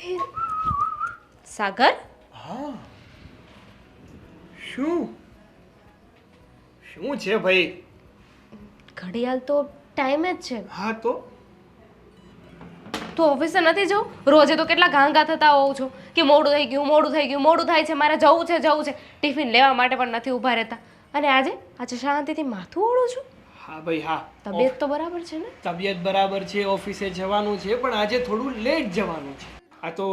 હે, સાગર, હા શું શું છે ભાઈ? ઘડિયાળ તો ટાઈમે જ છે. હા તો તું ઓફિસે નથી જવું? રોજે તો કેટલા ઘાંઘા થતા હોઉં છું કે મોડું થઈ ગયું, મોડું થઈ ગયું, મોડું થાય છે, મારે જવું છે, જવું છે. ટિફિન લેવા માટે પણ નથી ઊભા રહેતા. અને આજે આજે શાંતિથી માથું ઓળું છું. હા ભાઈ હા. તબિયત તો બરાબર છે ને? તબિયત બરાબર છે, ઓફિસે જવાનું છે, પણ આજે થોડું લેટ જવાનું છે. આ તો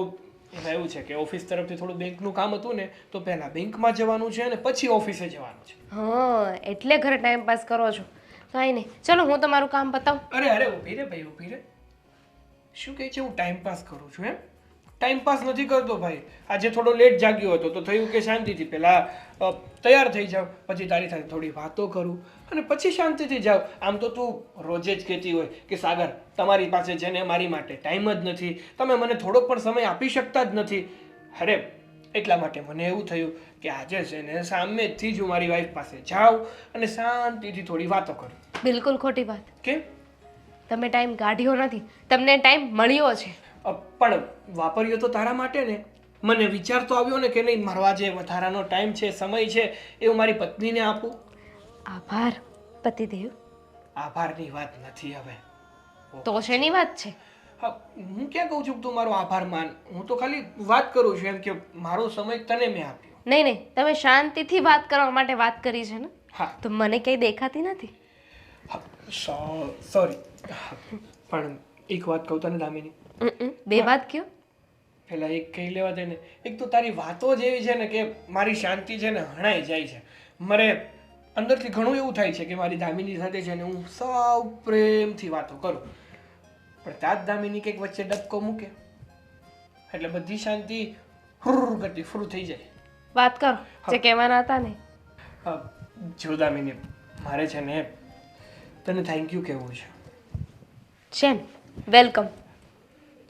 એમાં એવું છે કે ઓફિસ તરફથી થોડું બેંકનું કામ હતું ને, તો પહેલા બેંકમાં જવાનું છે અને પછી ઓફિસે જવાનું છે. હા, એટલે ઘરે ટાઈમ પાસ કરો છો. કાંઈ નહીં, ચલો હું તમારું કામ બતાવું. અરે અરે ઊભી રે ભાઈ, ઊભી રે. શું કહે છે હું ટાઈમ પાસ કરું છું એમ? ટાઈમ પાસ નથી કરતો ભાઈ. આજે થોડો લેટ જાગ્યો હતો તો થયું કે શાંતિથી પહેલા તૈયાર થઈ જાવ, પછી તારી સાથે થોડી વાતો કરું અને પછી શાંતિથી જાવ. આમ તો તું રોજે જ કહેતી હોય કે સાગર, તમારી પાસે છે ને મારી માટે ટાઈમ જ નથી, તમે મને થોડોક પણ સમય આપી શકતા જ નથી. અરે એટલા માટે મને એવું થયું કે આજે છે ને સામેથી જ હું મારી વાઈફ પાસે જાઉં અને શાંતિથી થોડી વાતો કરું. બિલકુલ ખોટી વાત. કેમ? તમે ટાઈમ કાઢ્યો નથી, તમને ટાઈમ મળ્યો છે. પણ વાપર્યો તો તારા માટે ને. મને વિચાર તો આવ્યો ને કે નહીં, મારો જે વધારાનો ટાઈમ છે, સમય છે, એ હું મારી પત્નીને આપું. આભાર પતિદેવ. આભારની વાત નથી હવે. તો શેની વાત છે? હા, હું ક્યાં કહું છું કે તું મારો આભાર માન. હું તો ખાલી વાત કરું છું એમ કે મારો સમય તને મેં આપ્યો. નહીં નહીં, તમે શાંતિથી વાત કરવા માટે વાત કરી છે ને? હા. તો મને કંઈ દેખાતી નથી. સોરી. પણ એક વાત કહું તને દામિની. બે વાત કયો. પેલા એક કહી લેવા દે ને. એક તો તારી વાતો જ એવી છે ને કે મારી શાંતિ છે ને હણાઈ જાય છે. મારે અંદરથી ઘણું એવું થાય છે કે મારી દામિની સાથે છે ને હું સાવ પ્રેમથી વાતો કરું, પણ ત્યાં જ દામિની કંઈક વચ્ચે ડબકો મૂકે એટલે બધી શાંતિ ફુર કરતી ફુર થઈ જાય. વાત કરો જે કહેવાના હતા ને. જો દામિની, મારે છે ને તને થેન્ક યુ કહેવું છે. શેન? વેલકમ.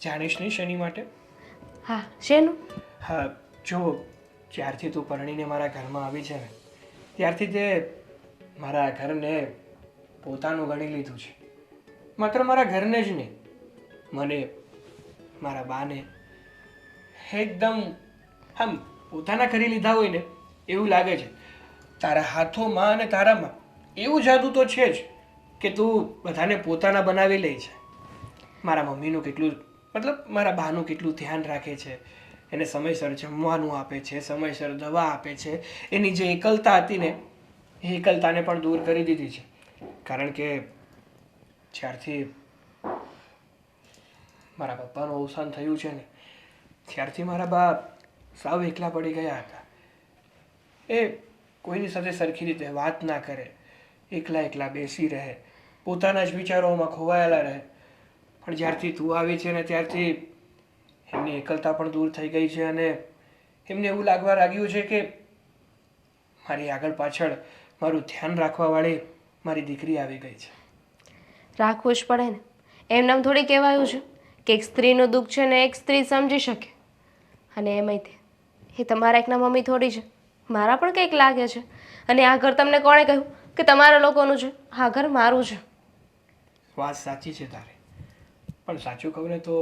જાણીશ નહીં શેની માટે? હા, શેનું? હા, જો જ્યારથી તું પરણીને મારા ઘરમાં આવી છે ને, ત્યારથી તે મારા ઘરને પોતાનું ગણી લીધું છે. માત્ર મારા ઘરને જ નહીં, મને, મારા બાને એકદમ આમ પોતાના કરી લીધા હોય ને એવું લાગે છે. તારા હાથોમાં અને તારામાં એવું જાદુ તો છે જ કે તું બધાને પોતાના બનાવી લે છે. મારા મમ્મીનું કેટલું, મતલબ મારા બાનું કેટલું ધ્યાન રાખે છે, એને સમયસર જમવાનું આપે છે, સમયસર દવા આપે છે. એની જે એકલતા હતી ને એ એકલતાને પણ દૂર કરી દીધી છે. કારણ કે જ્યારથી મારા પપ્પાનું અવસાન થયું છે ને, ત્યારથી મારા બા સાવ એકલા પડી ગયા હતા. એ કોઈની સાથે સરખી રીતે વાત ના કરે, એકલા એકલા બેસી રહે, પોતાના જ વિચારોમાં ખોવાયેલા રહે. પણ જ્યારથી તું આવી છે ને ત્યારથી એમની એકલતા પણ દૂર થઈ ગઈ છે અને એમને એવું લાગવા લાગ્યું છે કે મારી આગળ પાછળ મારું ધ્યાન રાખવાવાળી મારી દીકરી આવી ગઈ છે. રાખવું જ પડે ને. એમનામ થોડી કહેવાયું છે કે એક સ્ત્રીનું દુઃખ છે ને એક સ્ત્રી સમજી શકે. અને એમાંય તે એ તમારા એકના મમ્મી થોડી છે, મારા પણ કંઈક લાગે છે. અને આ ઘર તમને કોણે કહ્યું કે તમારા લોકોનું છે? આ ઘર મારું છે. વાત સાચી છે તારી, પણ સાચું કહું ને તો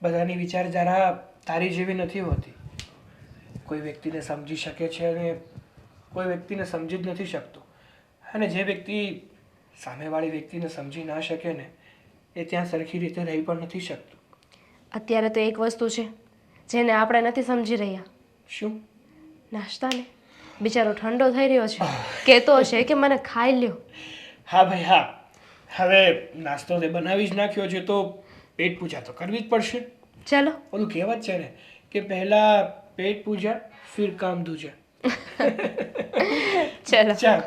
બધાની વિચારધારા તારી જેવી નથી હોતી. કોઈ વ્યક્તિને સમજી શકે છે અને કોઈ વ્યક્તિને સમજી જ નથી શકતો. અને જે વ્યક્તિ સામેવાળી વ્યક્તિને સમજી ના શકે ને એ ત્યાં સરખી રીતે રહી પણ નથી શકતો. અત્યારે તો એક વસ્તુ છે જેને આપણે નથી સમજી રહ્યા. શું? નાસ્તાને. બિચારો ઠંડો થઈ રહ્યો છે, કહેતો હશે કે મને ખાઈ લ્યો. હા ભાઈ હા, હવે નાસ્તો તે બનાવી જ નાખ્યો છે તો પેટ પૂજા તો કરવી જ પડશે. ચાલો. ઓલું કહેવત છે ને કે પહેલા પેટ પૂજા ફિર કામ દૂજા. ચાલો. ચાલ.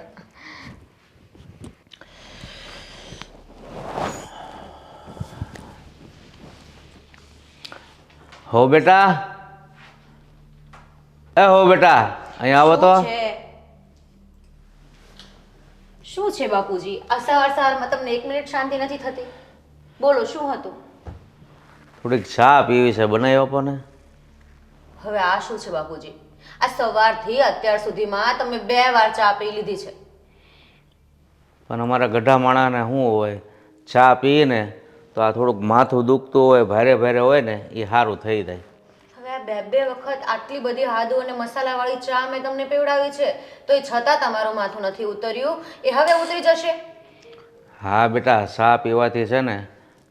હો બેટા, એ હો બેટા, અહીંયા આવો તો. શું છે બાપુજી? આ સવારમાં તમને 1 મિનિટ શાંતિ નથી થતી? બોલો, શું હતું? થોડીક ચા પીવી છે, બનાવી આપો ને. હવે આ શું છે બાપુજી? આ સવારથી અત્યાર સુધીમાં તમે 2 વાર ચા પી લીધી છે. પણ અમારા ગઢા માણાને શું હોય, ચા પીને તો આ થોડુંક માથું દુખતું હોય, ભારે ભારે હોય ને એ સારું થઈ જાય. બે વખત આટલી બધી આદુ અને મસાલાવાળી ચા મેં તમને પીવડાવી છે તો એ છતાં તમારું માથું નથી ઉતર્યું. એ હવે ઉતરી જશે. હા બેટા, ચા પીવાથી છે ને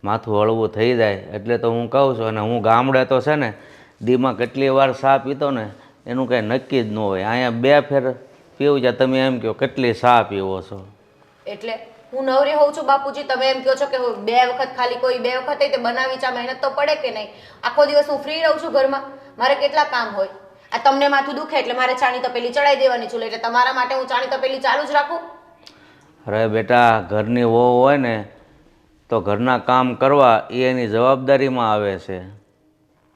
માથું હળવું થઈ જાય એટલે તો હું કહું છું. અને હું ગામડે તો છે ને દીમાં કેટલી વાર ચા પીતો ને એનું કંઈ નક્કી જ ન હોય. અહીંયા 2 ફેર પીવું છે, તમે એમ કહો કેટલી ચા પીવો છો. એટલે હું નવરી હોઉં છું બાપુજી, તમે એમ કહો છો કે હું 2 વખત ખાલી કોઈ 2 વખત તે બનાવી ચા મહેનત તો પડે કે નહીં? આખો દિવસ હું ફ્રી રહું છું ઘરમાં, મારે કેટલા કામ હોય. આ તમને માથું દુખે એટલે મારે ચાની તપેલી ચડાવી દેવાની છું, એટલે તમારા માટે હું ચાની તપેલી ચાલુ જ રાખું? અરે બેટા, ઘરની વહુ હોય ને તો ઘરના કામ કરવા એ એની જવાબદારીમાં આવે છે.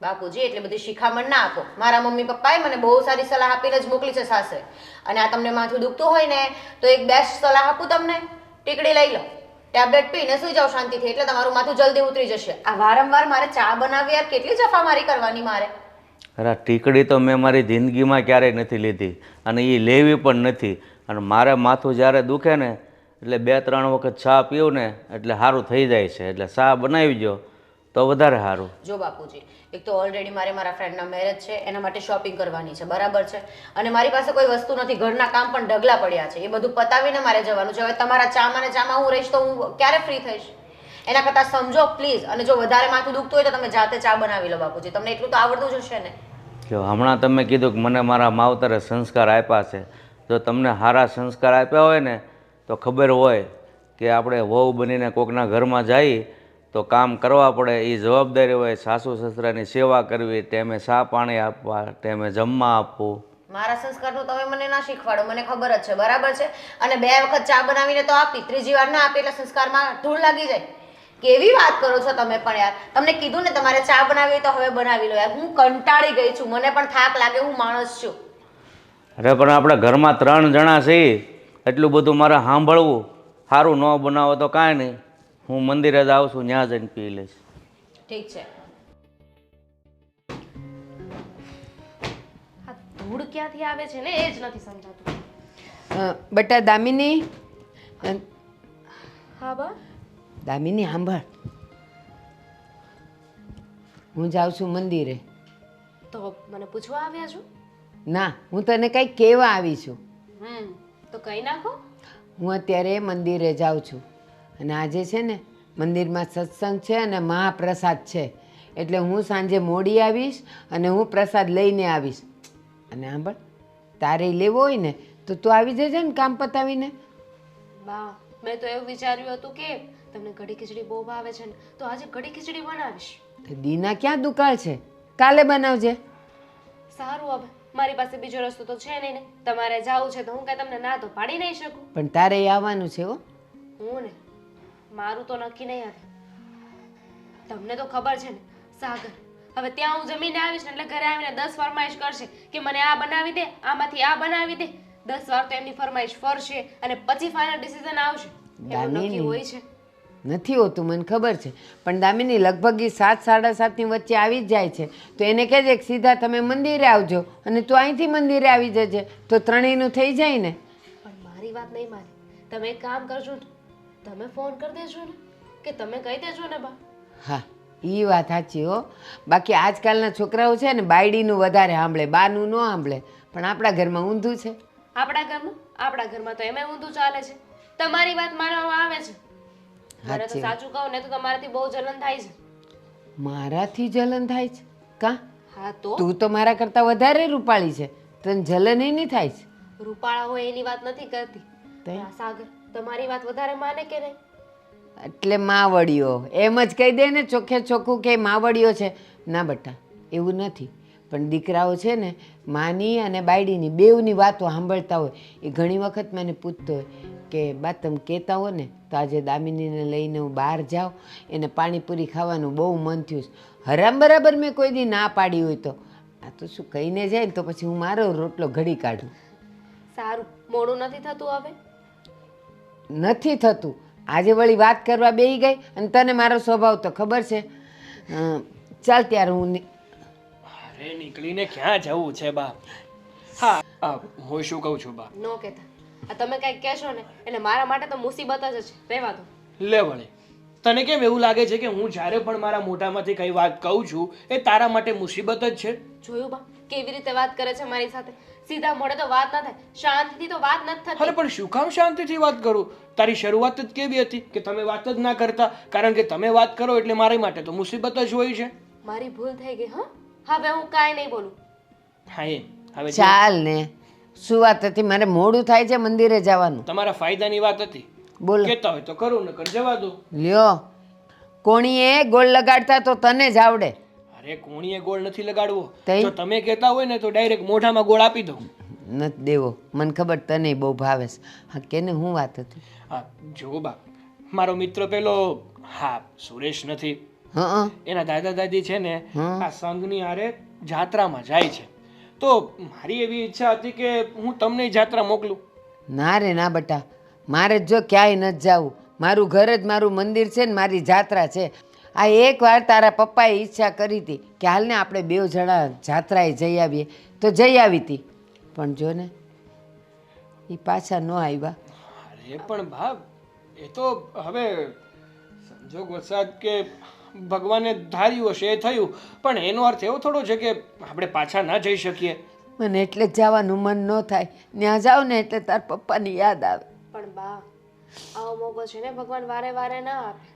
બાપુજી એટલી બધી શિખામણ ના આપો. મારા મમ્મી પપ્પાએ મને બહુ સારી સલાહ આપીને જ મોકલી છે સાસરે. અને આ તમને માથું દુખતું હોય ને તો એક બેસ્ટ સલાહ આપું તમને, ટીકડી લઈ લો, ટેબ્લેટ પીને સુઈ જાઓ શાંતિથી, એટલે તમારું માથું જલ્દી ઉતરી જશે. આ વારંવાર મારે ચા બનાવી યાર કેટલી જફામારી કરવાની મારે. અરે ટીકડી તો મેં મારી જિંદગીમાં ક્યારેય નથી લીધી અને એ લેવી પણ નથી. અને મારે માથું જ્યારે દુખે ને એટલે 2-3 વખત ચા પીવું ને એટલે સારું થઈ જાય છે. એટલે ચા બનાવી દો તો વધારે સારું. જો બાપુજી, એક તો ઓલરેડી મારે મારા ફ્રેન્ડના મેરેજ છે, એના માટે શોપિંગ કરવાની છે, બરાબર છે, અને મારી પાસે કોઈ વસ્તુ નથી, ઘરના કામ પણ ઢગલા પડ્યા છે, એ બધું પતાવીને મારે જવાનું છે. હવે તમારા ચામાં ને ચામાં હું રહીશ તો હું ક્યારે ફ્રી થઈશ? એના કરતાં સમજો પ્લીઝ. અને જો વધારે માથું દુખતું હોય તો તમે જાતે ચા બનાવી લો બાપુજી, તમને એટલું તો આવડતું જ હશે ને. જો હમણાં તમે કીધું કે મને મારા માવતરે સંસ્કાર આપ્યા છે, જો તમને સારા સંસ્કાર આપ્યા હોય ને તો ખબર હોય કે આપણે વહુ બનીને કોકના ઘરમાં જઈએ તો કામ કરવા પડે, એ જવાબદારી હોય. સાસુ સસરાની સેવા કરવી, ટાઈમે ચા પાણી આપવા, ટાઈમે જમવા આપવું. મારા સંસ્કારનું તમે મને ના શીખવાડો, મને ખબર જ છે, બરાબર છે. અને 2 વખત ચા બનાવીને તો આપી, 3જી વાર ના આપી એટલે સંસ્કારમાં ધૂળ લાગી જાય. કેવી વાત કરો છો તમે પણ યાર. તમને કીધું ને તમારે ચા બનાવી તો હવે બનાવી લો યાર. હું કંટાળી ગઈ છું, મને પણ થાક લાગે, હું માણસ છું. અરે પણ આપણે ઘરમાં 3 જણા છીએ, એટલું બધું મારે સાંભળવું. સારું ન બનાવો તો કાંઈ નહીં, હું મંદિરે જ આવું છું, ત્યાં જઈને પી લઈશ. ઠીક છે. આ ધૂળ ક્યાંથી આવે છે ને એ જ નથી સમજાતું. બટા દામિની, હા બા. દામિની સાંભળ, હું જાઉં છું મંદિરે. તો મને પૂછવા આવ્યા છો? ના, હું તને કંઈક કહેવા આવી છું. તો કઈ નાખો. હું અત્યારે મંદિરે જાઉં છું અને આજે છે ને મંદિરમાં સત્સંગ છે અને મહાપ્રસાદ છે, એટલે હું સાંજે મોડી આવીશ અને હું પ્રસાદ લઈને આવીશ. અને સાંભળ, તારે લેવો હોય ને તો તું આવી જજે ને કામ પતાવીને. બા, મેં તો એવું વિચાર્યું હતું કે તમને કઢી ખીચડી બહુ ભાવે છે ને, તો આજે કઢી ખીચડી બનાવીશ. દીના ક્યાં દુકાળ છે, કાલે બનાવજે. સારું, હવે મારી પાસે બીજો રસ્તો તો છે નહીં ને. તમારે જાવું છે તો હું કઈ તમને ના તો પાડી નહીં શકું. પણ તારે આવવાનું છે હો. હું ને મારું તો નક્કી નહીં આવે. તમને તો ખબર છે ને સાગર, હવે ત્યાં હું જમીને આવીશ ને એટલે ઘરે આવીને 10 ફરમાઈશ કરશે કે મને આ બનાવી દે, આમાંથી આ બનાવી દે. 10 વાર તો એમની ફરમાઈશ ફરશે અને પછી ફાઇનલ ડિસિઝન આવશે. એવું નક્કી હોય છે? નથી હોતું, મને ખબર છે, પણ દામિની લગભગ એ 7-7:30 ની વચ્ચે આવી જ જાય છે. તો એને કહેજે કે સીધા તમે મંદિરે આવજો અને તું અહીંથી મંદિરે આવી જજે, તો ત્રણેયનું થઈ જાય ને. પણ મારી વાત નહીં માને. તમે એક કામ કરજો ને, તમે ફોન કરી દેજો ને, કે તમે કહી દેજો ને બા. હા, એ વાત સાચી હો. બાકી આજકાલના છોકરાઓ છે ને બાયડીનું વધારે સાંભળે, બાનું ન સાંભળે. પણ આપણા ઘરમાં ઊંધું છે. આપણા ઘરમાં તો એમાં ઊંધું ચાલે છે. તમારી વાત માનવામાં આવે છે. મારે તો સાચું કહું ને તો તમારાથી બહુ જલન થાય છે. મારાથી જલન થાય છે? કા? હા તો તું તો મારા કરતાં વધારે રૂપાળી છે, તને જલન એ નહીં થાય છે. રૂપાળા હોય એની વાત નથી કરતી. તે? આ સાગર તમારી વાત વધારે માને કે નહીં? એટલે માવડીઓ એમ જ કહી દે ને, ચોખ્ખે ચોખ્ખું કે માવડીઓ છે. ના બટા, એવું નથી. પણ દીકરાઓ છે ને માની અને બાયડીની બેઉની વાતો સાંભળતા હોય. એ ઘણી વખત મને પૂછતો હોય કે બા તમે કહેતા હો ને તો આજે દામિનીને લઈને હું બહાર જાઉં, એને પાણીપુરી ખાવાનું બહુ મન થયું છે. હરામ બરાબર મેં કોઈ દી ના પાડી હોય તો આ તો શું કહીને જાય ને તો પછી હું મારો રોટલો ઘડી કાઢું. સારું, મોડું નથી થતું હવે? નથી થતું. આજે વળી વાત કરવા બેસી ગઈ અને તને મારો સ્વભાવ તો ખબર છે. ચાલ ત્યારે હું અરે નીકળીને ક્યાં જવું છે બા? હા, હું શું કહું છું બા? નો કહેતા. આ તમે કંઈક કહેશો ને એટલે મારા માટે તો મુસીબત જ છે. રહેવા દો. લે વળી, તને કેમ એવું લાગે છે કે હું જ્યારે પણ મારા મોઢામાંથી કઈ વાત કહું છું એ તારા માટે મુસીબત જ છે? જોયું બા કેવી રીતે વાત કરે છે મારી સાથે? સીધા મોઢે તો વાત ના થાય, શાંતિથી તો વાત નથી અરે થતી. પણ શું કામ શાંતિથી વાત કરું? તારી શરૂઆત જ કેવી હતી કે તમે વાત જ ના કરતા? કારણ કે તમે વાત કરો એટલે મારી માટે તો મુસીબત જ હોય છે. મારી ભૂલ થઈ ગઈ. હવે હું કાંઈ નહીં બોલું. હા એ હવે જો, ચાલ ને, શું વાત હતી? મારે મોડું થાય છે મંદિરે જવાનું. તમારા ફાયદાની વાત હતી. બોલો. કહેતા હોય તો કરું, નકર જવા દો. લ્યો, કોણીએ ગોળ લગાડતા તો તને જ આવડે. અરે કોણીએ ગોળ નથી લગાડવો. તઈ? જો તમે કહેતા હોય ને તો ડાયરેક્ટ મોઢામાં ગોળ આપી દઉં. નથી દેવો, મને ખબર તને બહુ ભાવે છે. હા કેને શું વાત હતી? હા જો બા, મારો મિત્ર પેલો, હા સુરેશ નથી, હં એના દાદા દાદી છે ને આ સંઘની હારે જાત્રામાં જાય છે. તો મારી એવી ઈચ્છા હતી કે હું તમને જાત્રા મોકલું. ના રે ના બટા, મારે જો ક્યાંય નથી જવું. મારું ઘર જ મારું મંદિર છે ને મારી જાત્રા છે. આ એકવાર તારા પપ્પાએ ઈચ્છા કરી હતી કે હાલ ને આપણે 2 જણા જાત્રાએ જઈ આવીએ, તો જઈ આવી હતી. પણ જો ને એ પાછા ન આવ્યા. અરે પણ બા, એ તો હવે સંજોગ વરસાદ કે ભગવાને ધાર્યું હશે એ થયું. પણ એનો અર્થ એવો થોડો છે કે આપણે પાછા ના જઈ શકીએ. મને એટલે જ જવાનું મન ન થાય. ત્યાં જાઓ ને એટલે તાર પપ્પાની યાદ આવે. પણ બા આવો મોકો છે ને ભગવાન વારે વારે ના આપે.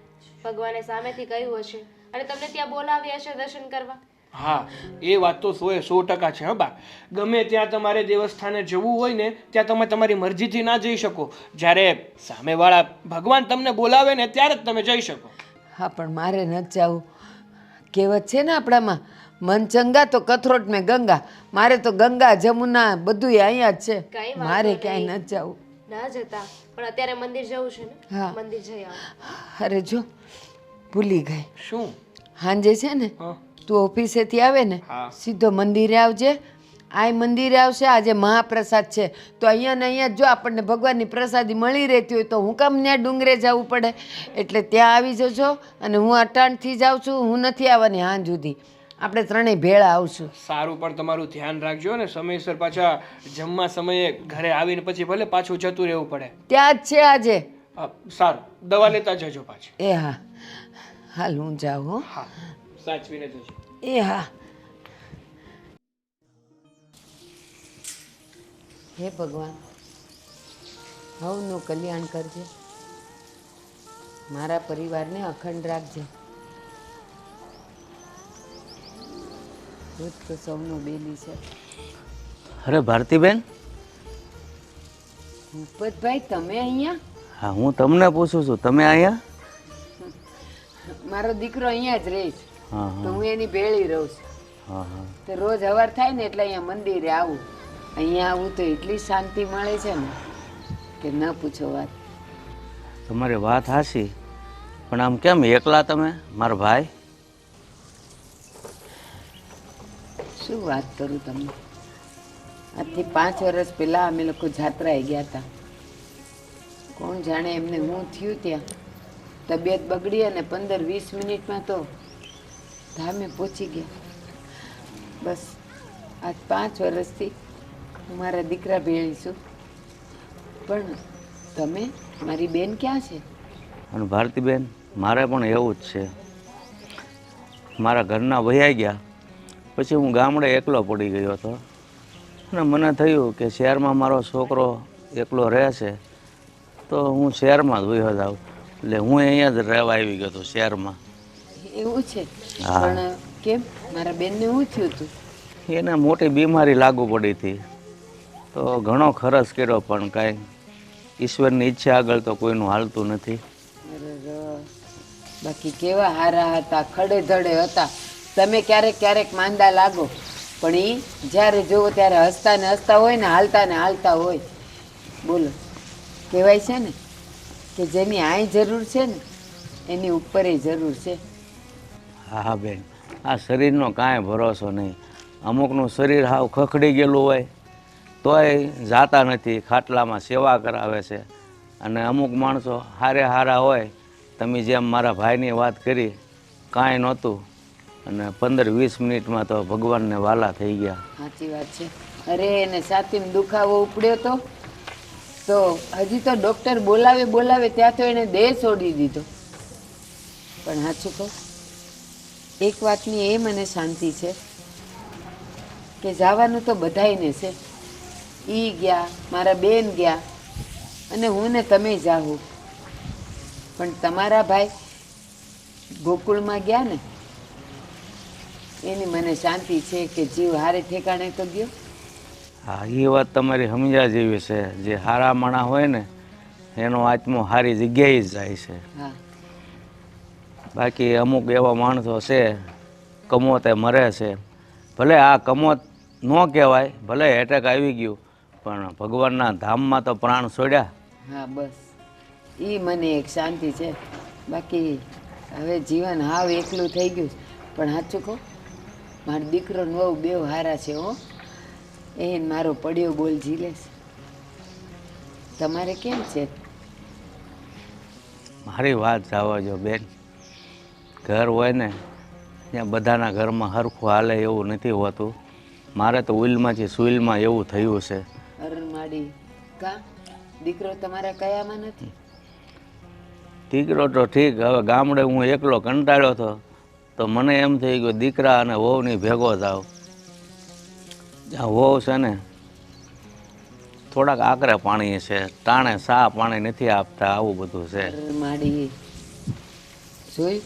ભગવાને સામેથી કહ્યું હશે અને તમને ત્યાં બોલાવ્યા હશે દર્શન કરવા. હા એ વાત તો 100% છે. હા બા, ગમે ત્યાં તમારે દેવસ્થાને જવું હોય ને ત્યાં તમે તમારી મરજીથી ના જઈ શકો. જ્યારે સામેવાળા ભગવાન તમને બોલાવે ને ત્યારે જ તમે જઈ શકો. હા પણ મારે નથી જવું. કહેવત છે ને આપણામાં, મન ચંગા તો કથરોટ મેં ગંગા. મારે તો ગંગા જમુના બધું અહીંયા જ છે. કાંઈ વાંધો મારે નહીં. ક્યાંય નથી જવું. ના જતા પણ અત્યારે મંદિર જવું છે ને, હા. મંદિર જઈ આવો. અરે જો ભૂલી ગઈ. શું? સાંજે છે ને હા તું ઓફિસેથી આવે ને હા. સીધો મંદિરે આવજે. આ મંદિરે આવશે, આજે મહાપ્રસાદ છે તો અહીંયા ને અહીંયા જો આપણને ભગવાનની પ્રસાદી મળી રહેતી હોય તો હું કામ ત્યાં ડુંગરે જવું પડે? એટલે ત્યાં આવી જજો. અને હું અટાણથી જાઉં છું, હું નથી આવવાની હાંજ સુધી. આપણે ત્રણેય ભેળા આવશું. સારું, પણ તમારું ધ્યાન રાખજો ને, સમયસર પાછા જમવા સમયે ઘરે આવીને પછી ભલે પાછું જતું રહેવું પડે. ત્યાં જ છે આજે. સારું, દવા લેતા જજો પાછી. એ હા, હાલ હું જાઉં હો. હા, સાચવીને જજો. એ હા. હે ભગવાન, હવનું કલ્યાણ કરજે. મારા પરિવારને અખંડ રાખજે. દૂધ તો સૌનું બેલી છે. અરે ભારતીબેન, ભૂપતભાઈ તમે અહીંયા? હા હું તમને પૂછું છું, તમે અહીંયા? મારો દીકરો અહીંયા જ રહે છે હા તો હા હું એની ભેળી રહું છું. હા હા. તો રોજ સવાર થાય ને એટલે અહીંયા મંદિરે આવું. અહીંયા આવું તો એટલી શાંતિ મળે છે ને કે ન પૂછો વાત. તમારી વાત હાચી, પણ આમ કેમ એકલા તમે, મારા ભાઈ? શું વાત કરું તમને? આજથી 5 વર્ષ પહેલાં અમે લોકો જાત્રાએ ગયા હતા. કોણ જાણે એમને હું થયું ત્યાં. તબિયત બગડી અને 15-20 મિનિટમાં તો ધામે પહોંચી ગયા. બસ આજ 5 વર્ષથી હું મારા દીકરા ભેળી છું. પણ તમે, મારી બેન ક્યાં છે? અને ભારતીબેન, મારે પણ એવું જ છે. મારા ઘરના વહ્યા ગયા પછી હું ગામડે એકલો પડી ગયો હતો. અને મને થયું કે શહેરમાં મારો છોકરો એકલો રહે છે તો હું શહેરમાં જ વહ્યો જાઉં. એટલે હું અહીંયા જ રહેવા આવી ગયો હતો શહેરમાં. એવું છે? હા. પણ કેમ, મારા બેનને શું થયું હતું? એને મોટી બીમારી લાગુ પડી હતી તો ઘણો ખર્ચ કર્યો પણ કાંઈ ઈશ્વરની ઈચ્છા આગળ તો કોઈનું હાલતું નથી. અરે, બાકી કેવા હારા હતા, ખડે ધડે હતા. તમે ક્યારેક ક્યારેક માંદા લાગો પણ એ જ્યારે જોવો ત્યારે હસતા ને હસતા હોય ને હાલતા ને હાલતા હોય. બોલો, કહેવાય છે ને કે જેની આય જરૂર છે ને એની ઉપરે જરૂર છે. હા હા બેન, આ શરીરનો કાંઈ ભરોસો નહીં. અમુકનું શરીર હાવ ખખડી ગયેલું હોય તોય જાતા નથી, ખાટલામાં સેવા કરાવે છે. અને અમુક માણસો હારે હારા હોય, તમે જેમ મારા ભાઈની વાત કરી, કાંઈ નહોતું અને 15-20 મિનિટમાં તો ભગવાનને વાલા થઈ ગયા. સાચી વાત છે. અરે એને છાતીમાં દુખાવો ઉપડ્યો તો હજી તો ડૉક્ટર બોલાવે ત્યાં તો એણે દેહ છોડી દીધો. પણ સાચું કહું, એક વાતની એ મને શાંતિ છે કે જવાનું તો બધાયને છે. ઈ ગયા, મારા બેન ગયા, અને હું ને તમે જાઉં, પણ તમારા ભાઈ ગોકુળમાં ગયા ને એની મને શાંતિ છે કે જીવ હારે ઠેકાણે તો ગયો. હા, એ વાત તમારી સમજ્યા જેવી છે. જે હારા માણા હોય ને એનો આત્મો સારી જગ્યાએ જ જાય છે. હા, બાકી અમુક એવા માણસો છે કમોતે મરે છે. ભલે આ કમોત ન કહેવાય, ભલે એટેક આવી ગયું, પણ ભગવાનના ધામમાં તો પ્રાણ છોડ્યા. હા, બસ એ મને એક શાંતિ છે. બાકી હવે જીવન હાવ એકલું થઈ ગયું છે. પણ સાચું કહું, મારો દીકરો ને વહુ બેવ હારા છે હો. એ મારો પડ્યો બોલ ઝીલે છે. તમારે કેમ છે? મારી વાત જવા જો બેન, ઘર હોય ને ત્યાં બધાના ઘરમાં હરખું હાલે એવું નથી હોતું. મારે તો ઉલમાંથી સુઈલમાં એવું થયું છે. અરે માડી, કા દીકરો તમારા કયામાં નથી? દીકરો તો ઠીક, હવે ગામડે હું એકલો કંટાળ્યો હતો તો મને એમ થઈ ગયું દીકરા અને વહુની ભેગો જાવ. જ્યાં વહુ છે ને થોડાક આકરે પાણી છે, ટાણે સા પાણી નથી આપતા, આવું બધું છે. અરે માડી, જોઈ,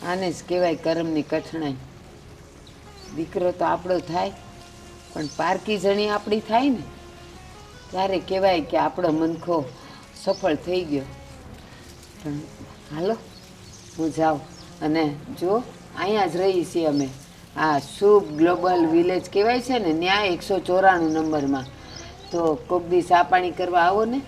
આને જ કહેવાય કર્મની કઠણાઈ. દીકરો તો આપણો થાય, પણ પારકી જણી આપણી થાય ને ત્યારે કહેવાય કે આપણો મનખો સફળ થઈ ગયો. પણ હાલો હું જાઉં, અને જો અહીંયા જ રહી છીએ અમે. આ શુભ ગ્લોબલ વિલેજ કહેવાય છે ને, ન્યાય 194 નંબરમાં. તો કોક દી ચા પાણી કરવા આવો ને.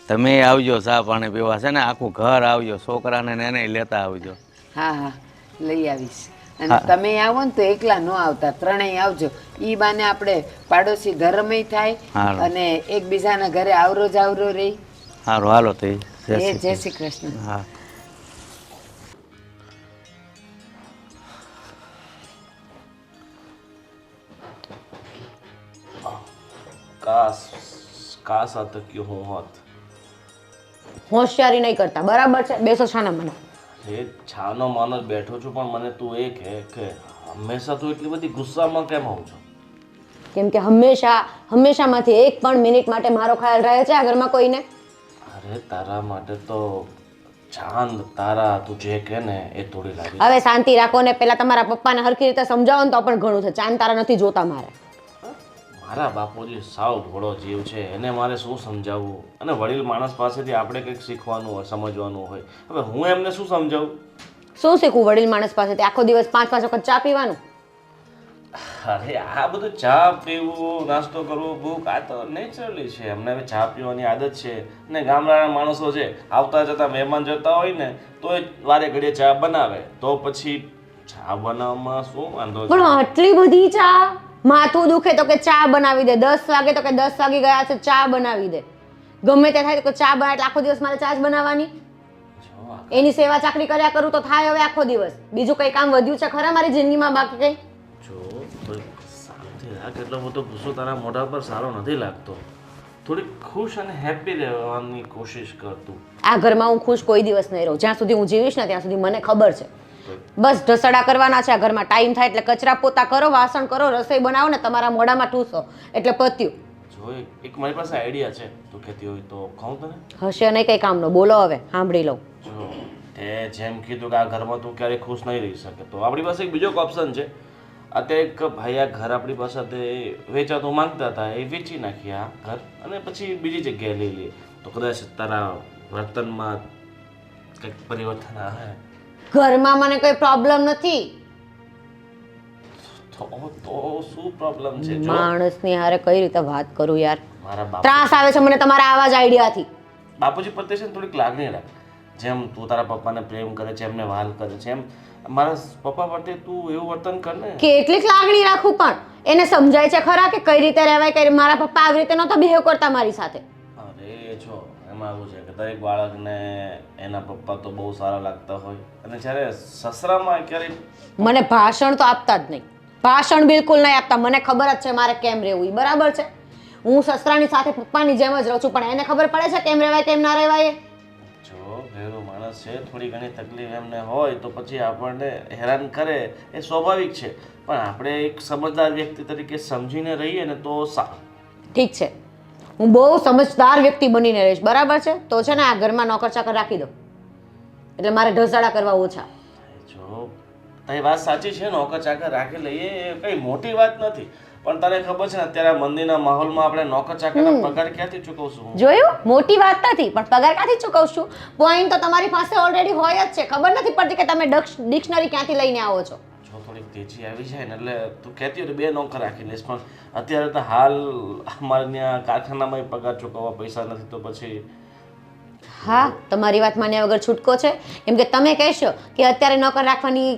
તમે આવજો ચા પાણી પીવા, છે ને આખું ઘર આવજો, છોકરાને ને એને લેતા આવજો. હા હા, લઈ આવીશ. અને તમે આવો ને તો એકલા ન આવતા, ત્રણેય આવજો. ઈ બાને આપણે પાડોશી ધર્મય થાય હારું. અને એકબીજાના ઘરે આવરો જાવરો રહી. સારું, હાલો તો જય શ્રી કૃષ્ણ. હા. કાશ કાશ અટક્યો હું હોત. હોશિયારી નહીં કરતા, બરાબર છે? બેસો છાના મને. એ છાનો માનો જ બેઠો છું, પણ મને તું એ કહે કે હંમેશા તું એટલી બધી ગુસ્સામાં કેમ આવું છો? કેમ કે હંમેશામાંથી એક પણ મિનિટ માટે મારો ખ્યાલ રહે છે આ ઘરમાં કોઈને? અરે તારા માટે તો ચાંદ તારા તું જે કહે ને એ થોડી લાગે. હવે શાંતિ રાખો ને, પેલા તમારા પપ્પાને હરખી રીતે સમજાવો ને તો પણ ઘણું છે. ચાંદ તારા નથી જોતા મારે. મારા બાપુજી સાવ ભોળો જીવ છે, એને મારે શું સમજાવવું? અને વડીલ માણસ પાસેથી આપણે કંઈક શીખવાનું હોય, સમજવાનું હોય. હવે હું એમને શું સમજાવું? શું શીખવું વડીલ માણસ પાસેથી? આખો દિવસ 5-5 વખત ચા પીવાનું? અરે આ બધું ચા પીવું, નાસ્તો કરવો, ભૂખ, આ તો નેચરલી છે. અમને હવે ચા પીવાની આદત છે. ને ગામડાના માણસો છે, આવતા જતા મહેમાન જતા હોય ને તો એ વારે ઘડીએ ચા બનાવે, તો પછી ચા બનાવવામાં શું વાંધો પણ છે? આટલી બધી ચા? માથું દુખે તો કે ચા બનાવી દે, 10 વાગે તો કે 10 વાગી ગયા છે ચા બનાવી દે, ગમે તે થાય તો કે ચા બનાવે. એટલે આખો દિવસ મારે ચા જ બનાવવાની? જો એની સેવા ચાકરી કર્યા કરું તો થાય હવે આખો દિવસ? બીજું કઈ કામ વધ્યું છે ખરા મારી જિંદગીમાં? બાકી કઈ? શાંતિ રાખ, એટલો બધો ગુસ્સો તારા મોઢા પર સારો નથી લાગતો. થોડી ખુશ અને હેપી રહેવાની કોશિશ કર તું. આ ઘરમાં હું ખુશ કોઈ દિવસ નહીં રહું. જ્યાં સુધી હું જીવીશ ને ત્યાં સુધી મને ખબર છે બસ ઢસડા કરવાના છે આ ઘરમાં. ટાઈમ થાય એટલે કચરા પોતા કરો, વાસણ કરો, રસોઈ બનાવો ને તમારા મોઢામાં ઠૂસો એટલે પત્યું. જો એક મારી પાસે આઈડિયા છે, તું કહેતી હોય તો કહું તને? હશે નહીં કઈ કામનો, બોલો હવે સાંભળી લઉં. જો તે જેમ કીધું કે આ ઘરમાં તું ક્યારેય ખુશ નહીં રહી શકે, તો આપણી પાસે એક બીજો ઓપ્શન છે. અત્યારે એક ભાઈ આ ઘર આપણી પાસે વેચાતું માંગતા હતા, એ વેચી નાખીએ આ ઘર, અને પછી બીજી જગ્યાએ લઈ લઈએ, તો કદાચ તારા વર્તનમાં કંઈક પરિવર્તન આવે. ઘરમાં મને કોઈ પ્રોબ્લેમ નથી. તો શું પ્રોબ્લેમ છે? જો માણસની હારે કઈ રીતે વાત કરું યાર, મારા ત્રાસ આવે છે મને તમારા આવા જ આઈડિયાથી. બાપુજી પ્રત્યે છે ને થોડીક લાગણી રાખ. જેમ તું તારા પપ્પાને પ્રેમ કરે છે, એમને વહાલ કરે છે, એમ મારા પપ્પા પ્રત્યે તું એવું વર્તન કર ને. કેટલીક લાગણી રાખું, પણ એને સમજાય છે ખરા કે કઈ રીતે રહેવાય? કઈ મારા પપ્પા આવી રીતે નહોતા બિહેવ કરતા મારી સાથે. અરે જો એમાં એવું છે કે દરેક બાળકને એના પપ્પા તો બહુ સારા લાગતા હોય, અને જ્યારે સસરામાં ક્યારેય મને ભાષણ તો આપતા જ નહીં, ભાષણ બિલકુલ નહીં આપતા. મને ખબર જ છે મારે કેમ રહેવું, બરાબર છે? હું સસરાની સાથે પપ્પાની જેમ જ રહું છું, પણ એને ખબર પડે છે કેમ રહેવાય કેમ ના રહેવાય. જો ઘેરો માણસ માણસ છે, થોડી ઘણી તકલીફ એમને હોય તો પછી આપણને હેરાન કરે એ સ્વાભાવિક છે, પણ આપણે એક સમજદાર વ્યક્તિ તરીકે સમજીને રહીએ ને તો સારું. ઠીક છે, હું બહુ સમજદાર વ્યક્તિ બનીને રહીશ, બરાબર છે? તો છે ને આ ઘરમાં નોકર ચાકર રાખી દો, એટલે મારે ઢસાડા કરવા ઓછા. જો તારી વાત સાચી છે, નોકર ચાકર રાખી લઈએ એ કઈ મોટી વાત નથી, પણ તને ખબર છે ને અત્યારે આ મંદિરના માહોલમાં આપણે નોકર ચાકરના પગાર ક્યાંથી ચૂકવશું? જોયું? મોટી વાત નથી, પણ પગાર ક્યાંથી ચૂકવશું? પોઈન્ટ તો તમારી પાસે ઓલરેડી હોય જ છે. ખબર નથી પડતી કે તમે ડિક્શનરી ક્યાંથી લઈને આવો છો. જો થોડીક તેજી આવી જાય ને એટલે તું કહેતી હોય તો 2 નોકર રાખી લઈશ, પણ અત્યારે તો હાલ અમારે ત્યાં કારખાનામાં પગાર ચૂકવવા પૈસા નથી તો પછી. હા, તમારી વાત માન્યા વગર છૂટકો છે, કેમ કે તમે કહેશો કે અત્યારે નોકર રાખવાની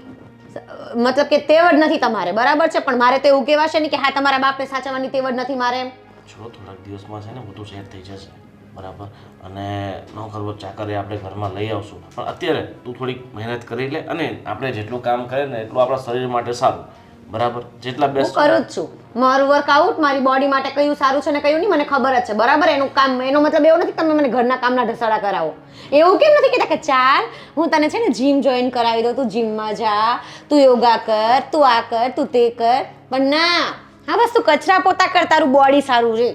મતલબ કે તેવડ નથી તમારે, બરાબર છે? પણ મારે તો એવું કહેવાશે ને કે હા તમારા બાપને સાચવવાની તેવડ નથી મારે એમ. જો થોડાક દિવસમાં છે ને બધું સેટ થઈ જશે, બરાબર, અને નોકર ચાકરે આપણે ઘરમાં લઈ આવશું, પણ અત્યારે તું થોડીક મહેનત કરી લે, અને આપણે જેટલું કામ કરે ને એટલું આપણા શરીર માટે સારું, બરાબર? જેટલા હું બેસ્ટ કરું જ છું મારું વર્કઆઉટ, મારી બોડી માટે કયું સારું છે ને કયું નહીં મને ખબર જ છે, બરાબર? એનું કામ, એનો મતલબ એવો નથી કે તમે મને ઘરના કામના ઢસાડા કરાવો. એવું કેમ નથી કહેતા કે ચાલ હું તને છે ને જીમ જોઈન કરાવી દઉં, તું જીમમાં જા, તું યોગા કર, તું આ કર, તું તે કર, પણ ના, હા બસ તું કચરા પોતા કર, તારું બોડી સારું છે.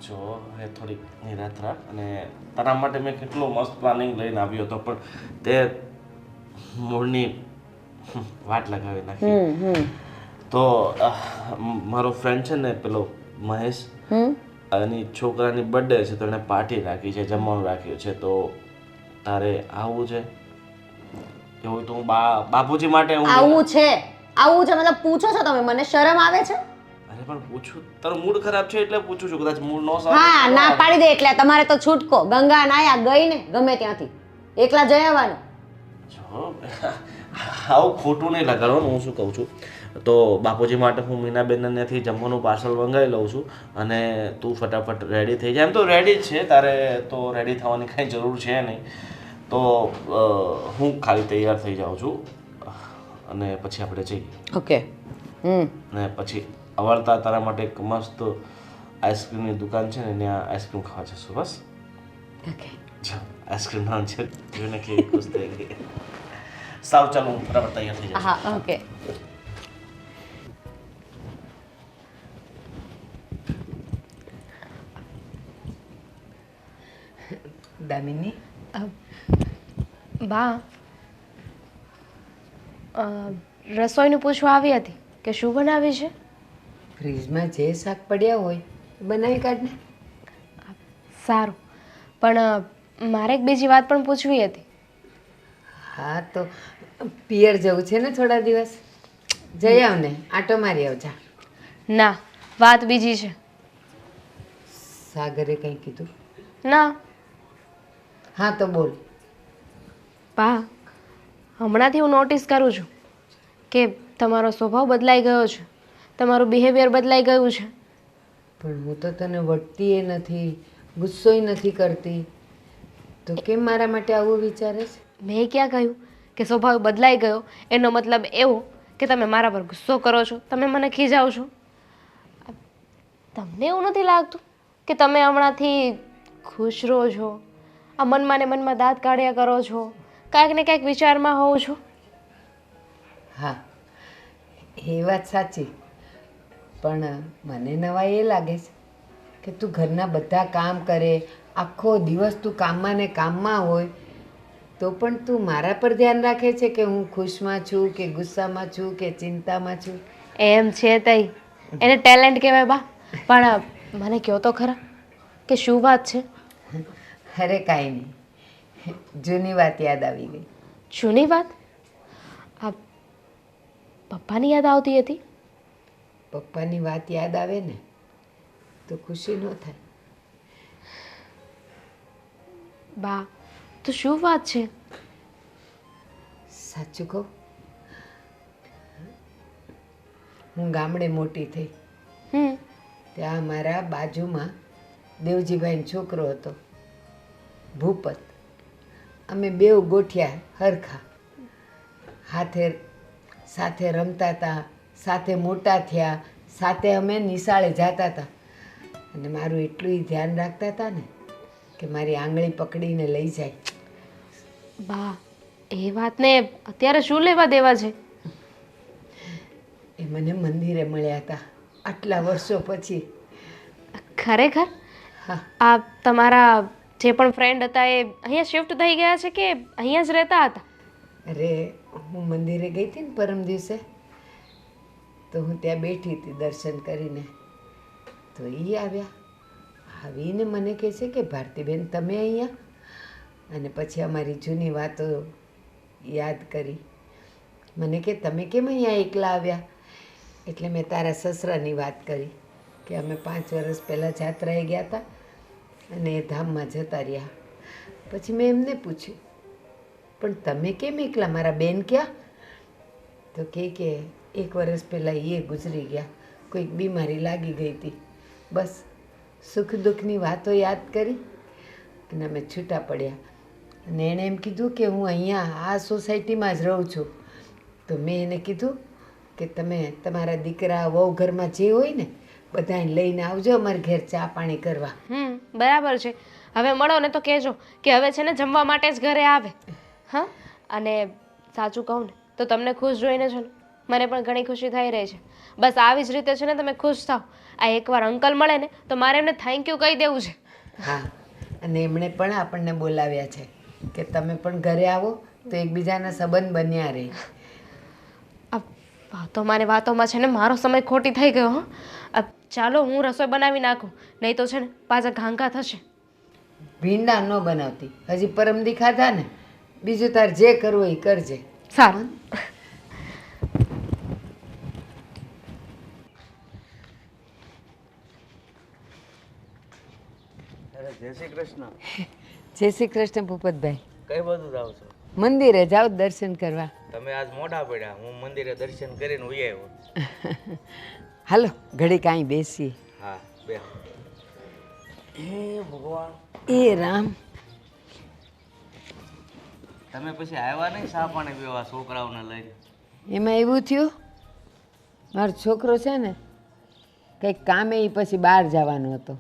જો હવે થોડીક નિરાત રાખ, અને તારા માટે મેં કેટલો મસ્ત પ્લાનિંગ લઈને આવ્યો હતો, પણ તે મૂળની વાટ લગાવી નાખી. તો મારો ફ્રેન્ડ છે ને પેલો મહેશ, એની છોકરાની બર્થડે છે તો એને પાર્ટી રાખી છે, જમવાનું રાખ્યું છે, તો તારે આવવું છે? એવું તો હું બાપુજી માટે આવું છે મતલબ પૂછો છો તમે, મને શરમ આવે છે? અરે પણ પૂછું, તારો મૂડ ખરાબ છે એટલે પૂછું છું, કદાચ મૂડ નો સારું. હા, ના પાડી દે એટલે તમારે તો છૂટકો. ગંગા નાયા ગઈ ને ગમે ત્યાંથી, એકલા જઈ આવવાનું. જો આવું ખોટું નહીં લગાડવાનું, હું શું કહું છું, તો બાપુજી માટે હું મીનાબેનને ત્યાંથી જમવાનું પાર્સલ મંગાવી લઉં છું, અને તું ફટાફટ રેડી થઈ જાય. એમ તો રેડી જ છે, તારે તો રેડી થવાની કાંઈ જરૂર છે નહીં, તો હું ખાલી તૈયાર થઈ જાઉં છું, અને પછી આપણે જઈએ. ઓકે. ને પછી અવળતા તારા માટે એક મસ્ત આઈસ્ક્રીમની દુકાન છે ને, ત્યાં આઈસ્ક્રીમ ખાવા જશું. બસ ઓકે. જો આઈસ્ક્રીમ નામ છે, જોઈને કેવી ખુશ થઈ ગઈ. સાવ ચાલો હું ફટાફટ તૈયાર થઈ જાઉં. હા, ઓકે. દામિની, બા, રસોઈનું પૂછવા આવી હતી કે શું બનાવી છે? ફ્રીજમાં જે શાક પડ્યા હોય એ બનાવી કાઢને. સારું, પણ મારે એક બીજી વાત પણ પૂછવી હતી. હા, તો પિયર જવું છે ને થોડા દિવસ, જઈ આવ ને, આટો મારી આવજા. ના, વાત બીજી છે. સાગરે કંઈ કીધું? ના. હા તો બોલ. બા, હમણાંથી હું નોટિસ કરું છું કે તમારો સ્વભાવ બદલાઈ ગયો છે, તમારું બિહેવિયર બદલાઈ ગયું છે. પણ હું તો તને વટતી એ નથી, ગુસ્સોય નથી કરતી, તો કેમ મારા માટે આવું વિચારે છે? મેં ક્યાં કહ્યું કે સ્વભાવ બદલાઈ ગયો? એનો મતલબ એવો કે તમે મારા પર ગુસ્સો કરો છો, તમે મને ખીજાવ છો. તમને એવું નથી લાગતું કે તમે હમણાંથી ખુશ રહો છો? આ મનમાં ને મનમાં દાંત કાઢ્યા કરો છો, કાંઈક ને કાંઈક વિચારમાં હોવ છો. હા, એ વાત સાચી, પણ મને નવાઈ એ લાગે છે કે તું ઘરના બધા કામ કરે, આખો દિવસ તું કામમાં ને કામમાં હોય, તો પણ તું મારા પર ધ્યાન રાખે છે કે હું ખુશમાં છું કે ગુસ્સામાં છું કે ચિંતામાં છું. એમ છે તઈ એને ટેલેન્ટ કહેવાય બા. પણ મને કહો તો ખરા કે શું વાત છે? અરે કાંઈ નહીં, જૂની વાત યાદ આવી ગઈ. જૂની વાત? આ પપ્પાની યાદ આવતી હતી? પપ્પાની વાત યાદ આવે ને તો ખુશી ન થાય. બા, તો શું વાત છે? સાચું કહું, હું ગામડે મોટી થઈ ત્યાં મારા બાજુમાં દેવજીભાઈનો છોકરો હતો, ભૂપત. અમે બેઉ ગોઠિયા હરખા, સાથે રમતા હતા, સાથે મોટા થયા, સાથે અમે નિશાળે જતા હતા, અને મારું એટલું ધ્યાન રાખતા હતા ને કે મારી આંગળી પકડીને લઈ જાય. બા એ વાતને અત્યારે શું લેવા દેવા છે? એ મને મંદિરે મળ્યા હતા આટલા વર્ષો પછી. ખરેખર? હા. આ તમારા જે પણ ફ્રેન્ડ હતા એ અહીંયા શિફ્ટ થઈ ગયા છે કે અહીંયા જ રહેતા હતા? અરે હું મંદિરે ગઈ હતી ને પરમ દિવસે, તો હું ત્યાં બેઠી હતી દર્શન કરીને, તો એ આવ્યા. આવીને મને કહે છે કે ભારતીબેન તમે અહીંયા? અને પછી અમારી જૂની વાતો યાદ કરી. મને કે તમે કેમ અહીંયા એકલા આવ્યા? એટલે મેં તારા સસરાની વાત કરી કે અમે 5 વર્ષ પહેલાં જાત્રાએ ગયા હતા અને એ ધામમાં જતા રહ્યા. પછી મેં એમને પૂછ્યું, પણ તમે કેમ એકલા, મારા બેન ક્યાં? તો કે 1 વર્ષ પહેલાં એ ગુજરી ગયા, કોઈક બીમારી લાગી ગઈ હતી. બસ સુખ દુઃખની વાતો યાદ કરી અને અમે છૂટા પડ્યા. અને એણે એમ કીધું કે હું અહીંયા આ સોસાયટીમાં જ રહું છું. તો મેં એને કીધું કે તમે તમારા દીકરા વહુ ઘરમાં જે હોય ને બધાને લઈને આવજો અમારે ઘેર ચા પાણી કરવા. બરાબર છે. હવે મળો ને તો કહેજો કે હવે છે ને જમવા માટે જ ઘરે આવે. હા, અને સાચું કહું ને તો તમને ખુશ જોઈને છે ને મને પણ ઘણી ખુશી થઈ રહી છે. બસ આવી જ રીતે છે ને તમે ખુશ થાઓ. આ એકવાર અંકલ મળે ને તો મારે એમને થેન્ક યુ કહી દેવું છે. હા, અને એમણે પણ આપણને બોલાવ્યા છે કે તમે પણ ઘરે આવો તો એકબીજાના સંબંધ બન્યા રહે. વાતોમાં છે ને મારો સમય ખોટી થઈ ગયો. હા, ચાલો હું રસોઈ બનાવી નાખું, નહીં તો છે ને પાછા ઘાંઘા થશે. ભીંડા ન બનાવતી, હજી પરમદી ખાધા ને. બીજું તાર જે કરવું એ કરજે. સારું. અરે જય શ્રી કૃષ્ણ. જય શ્રી કૃષ્ણ ભૂપતભાઈ. કઈ બાજુ જાવ છો? મંદિરે જાઓ દર્શન કરવા. તમે આજ મોઢા પડ્યા, હું મંદિરે દર્શન કરીને ઉઈ આવ્યો. હાલો ઘડી કાંઈ બેસીએ. હા, બે. હે ભગવાન. એ રામ, તમે પછી આવ્યા નહીં ચા પાણી પીવા છોકરાઓને લઈને? એમાં એવું થયું, મારો છોકરો છે ને કંઈક કામે એ પછી બહાર જવાનો હતો,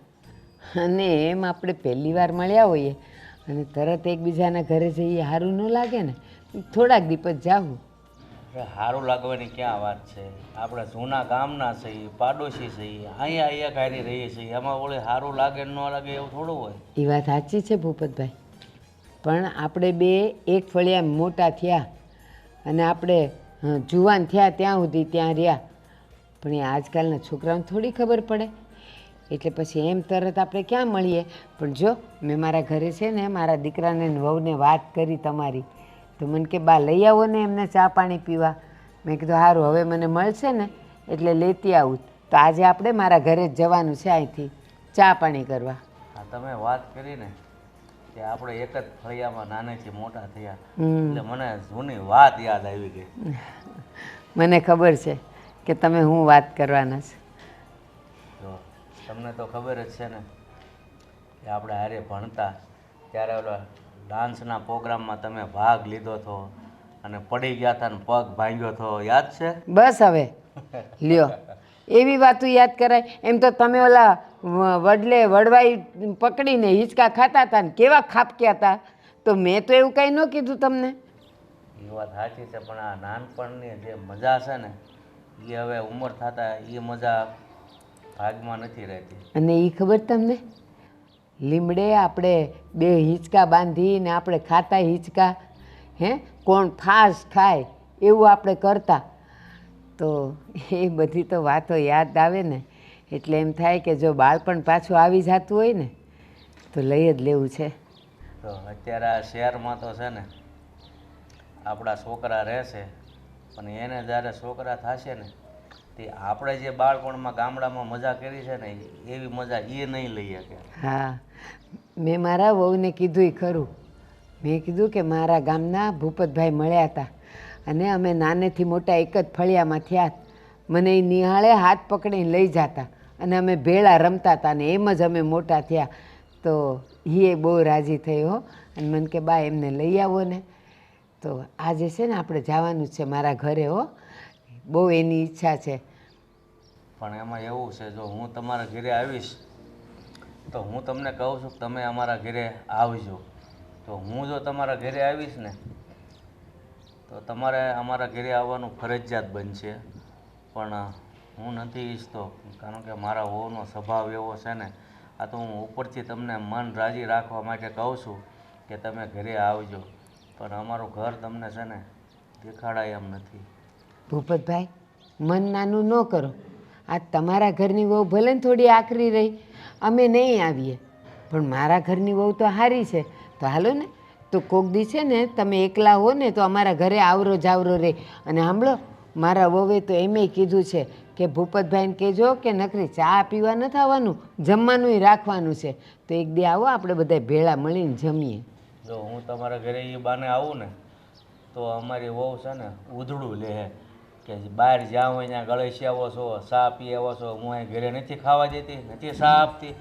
અને એમ આપણે પહેલી વાર મળ્યા હોઈએ અને તરત એકબીજાના ઘરે જઈએ સારું ન લાગે ને. થોડાક દીપ જ જાવું. અરે સારું લાગવાની ક્યાં વાત છે? આપણે જૂના ગામના છીએ, પાડોશી છીએ, અહીંયા કાંઈ રહીએ છીએ, એમાં ઓળે સારું લાગે ન લાગે એવું થોડું હોય. એ વાત સાચી છે ભૂપતભાઈ, પણ આપણે બે એક ફળિયા મોટા થયા અને આપણે જુવાન થયા ત્યાં સુધી ત્યાં રહ્યા. પણ એ આજકાલના છોકરાઓને થોડી ખબર પડે, એટલે પછી એમ તરત આપણે ક્યાં મળીએ. પણ જો મેં મારા ઘરે છે ને મારા દીકરાને ને વહુને વાત કરી તમારી, તો મને કે બા લઈ આવો ને એમને ચા પાણી પીવા. મેં કીધું સારું, હવે મને મળશે ને એટલે લેતી આવું. તો આજે આપણે મારા ઘરે જ જવાનું છે અહીંથી ચા પાણી કરવા. હા, તમે વાત કરી ને કે આપણે એક જ ફળિયામાં નાનેથી મોટા થયા, એટલે મને જૂની વાત યાદ આવી ગઈ. મને ખબર છે કે તમે હું વાત કરવાના છે. જો તમને તો ખબર જ છે ને કે આપણે હારે ભણતા ત્યારે ઓલા ડાન્સના પ્રોગ્રામમાં તમે ભાગ લીધો હતો અને પડી ગયા હતા ને પગ ભાંગ્યો હતો, યાદ છે? બસ હવે લ્યો, એવી વાતો યાદ કરાય. એમ તો તમે ઓલા વડવાઈ પકડીને હિંચકા ખાતા હતા ને કેવા ખાપક્યા હતા, તો મેં તો એવું કાંઈ ન કીધું તમને. એ વાત સાચી છે, પણ આ નાનપણની જે મજા છે ને એ હવે ઉંમર થતા એ મજા ભાગમાં નથી રહેતી. અને એ ખબર તમને, લીમડે આપણે બે હિંચકા બાંધીને આપણે ખાતા હિંચકા, કોણ ફાસ્ટ ખાય એવું આપણે કરતા. તો એ બધી તો વાતો યાદ આવે ને એટલે એમ થાય કે જો બાળપણ પાછું આવી જતું હોય ને તો લઈ જ લેવું છે. તો અત્યારે આ શહેરમાં તો છે ને આપણા છોકરા રહેશે, પણ એને જ્યારે છોકરા થશે ને તે આપણે જે બાળપણમાં ગામડામાં મજા કરી છે ને એવી મજા એ નહીં લઈ શકે. હા, મેં મારા વહુને કીધું એ ખરું. મેં કીધું કે મારા ગામના ભૂપતભાઈ મળ્યા હતા અને અમે નાનેથી મોટા એક જ ફળિયામાં થયા. મને એ નિહાળે હાથ પકડીને લઈ જતા અને અમે ભેળા રમતા હતા ને એમ જ અમે મોટા થયા. તો એ બહુ રાજી થયો અને મને કે બા એમને લઈ આવો ને. તો આજે છે ને આપણે જવાનું છે મારા ઘરે. બહુ એની ઈચ્છા છે. પણ એમાં એવું છે, જો હું તમારા ઘરે આવીશ તો હું તમને કહું છું કે તમે અમારા ઘરે આવજો, તો હું જો તમારા ઘરે આવીશ ને તો તમારે અમારા ઘરે આવવાનું ફરજિયાત બનશે. પણ હું નથી ઈચ્છતો, કારણ કે મારા વહુનો સ્વભાવ એવો છે ને. આ તો હું ઉપરથી તમને મન રાજી રાખવા માટે કહું છું કે તમે ઘરે આવજો, પણ અમારું ઘર તમને છે ને દેખાડાય એમ નથી. ભૂપતભાઈ, મન નાનું ન કરો. આ તમારા ઘરની વહુ ભલે ને થોડી આકરી રહી, અમે નહીં આવીએ, પણ મારા ઘરની વહુ તો સારી છે. તો હાલો ને, તો કોક દી છે ને તમે એકલા હો ને તો અમારા ઘરે આવરો જાવરો રહે. અને સાંભળો, મારા વહુએ તો એમેય કીધું છે કે ભૂપતભાઈને કહેજો કે નકરી ચા પીવા નથી આવવાનું, જમવાનુંય રાખવાનું છે. તો એક દી આવો, આપણે બધા ભેળા મળીને જમીએ. જો હું તમારા ઘરે એ બાને આવું ને તો અમારી વહુ છે ને ઉધડું લે કે બહાર જ્યાં હોય ત્યાં ગળેસી આવો છો, ચા પી આવો છો, હું અહીં ઘરે નથી ખાવા દેતી, નથી ચા આપતી.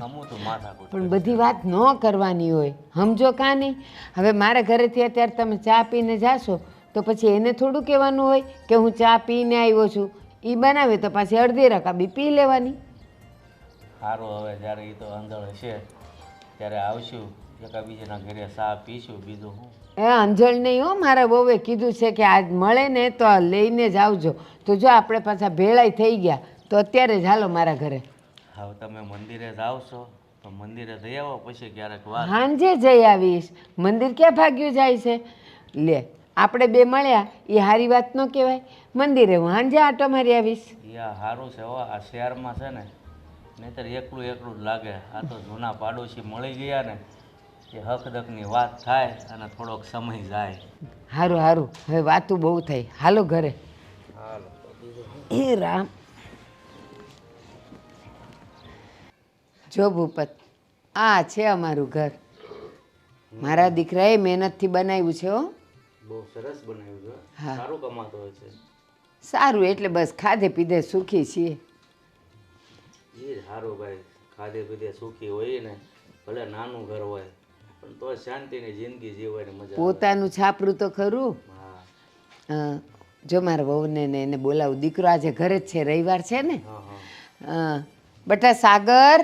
અમુક તો માથાકૂટ. પણ બધી વાત ન કરવાની હોય, સમજો કાં નહીં. હવે મારા ઘરેથી અત્યારે તમે ચા પીને જાશો તો પછી એને થોડું કહેવાનું હોય કે હું ચા પીને આવ્યો છું. એ બનાવે તો પાછી અડધી રકાબી પી લેવાની. સારું, હવે જ્યારે એ તો અંધળ હશે ત્યારે આવશું, એકાબીજાના ઘરે ચા પીશું, બીજું હું. એ અંજળ નહીં હો, મારા વહુએ કીધું છે કે આજ મળે ને તો આ લઈને જ આવજો. તો જો આપણે પાછા ભેળાઈ થઈ ગયા તો અત્યારે જ હાલો મારા ઘરે. હવે તમે મંદિરે જાઓ છો તો મંદિરે જઈ આવો, પછી ક્યારેક વાત. સાંજે જઈ આવીશ. મંદિર ક્યાં ભાગ્યું જાય છે? લે, આપણે બે મળ્યા એ સારી વાત ન કહેવાય. મંદિરે હું સાંજે આટો મારી આવીશ. યા સારું છે હો, આ શહેરમાં છે ને નહીંતર એકલું એકલું જ લાગે. આ તો જૂના પાડોશી મળી ગયા ને એ હકદકની વાત થાય અને થોડોક સમય જાય. સારું સારું, હવે વાતું બહુ થઈ, હાલો ઘરે. હાલો. એ રામ. જો ભૂપત, આ છે અમારું ઘર. મારા દીકરાએ મહેનતથી બનાવ્યું છે હો. બહુ સરસ બનાવ્યું છે. હા. સારું કમાતો હોય છે. સારું એટલે બસ ખાધે પીધે સુખી છીએ. એ સારું ભાઈ, ખાધે પીધે સુખી હોય ને, ભલે નાનું ઘર હોય પણ તો શાંતિની જિંદગી જીવવાની મજા આવે. પોતાનું છાપરું તો ખરું. હા જો મારા વહુને ને એને બોલાવું. દીકરો આજે ઘરે જ છે, રવિવાર છે ને. હા હા. બેટા સાગર,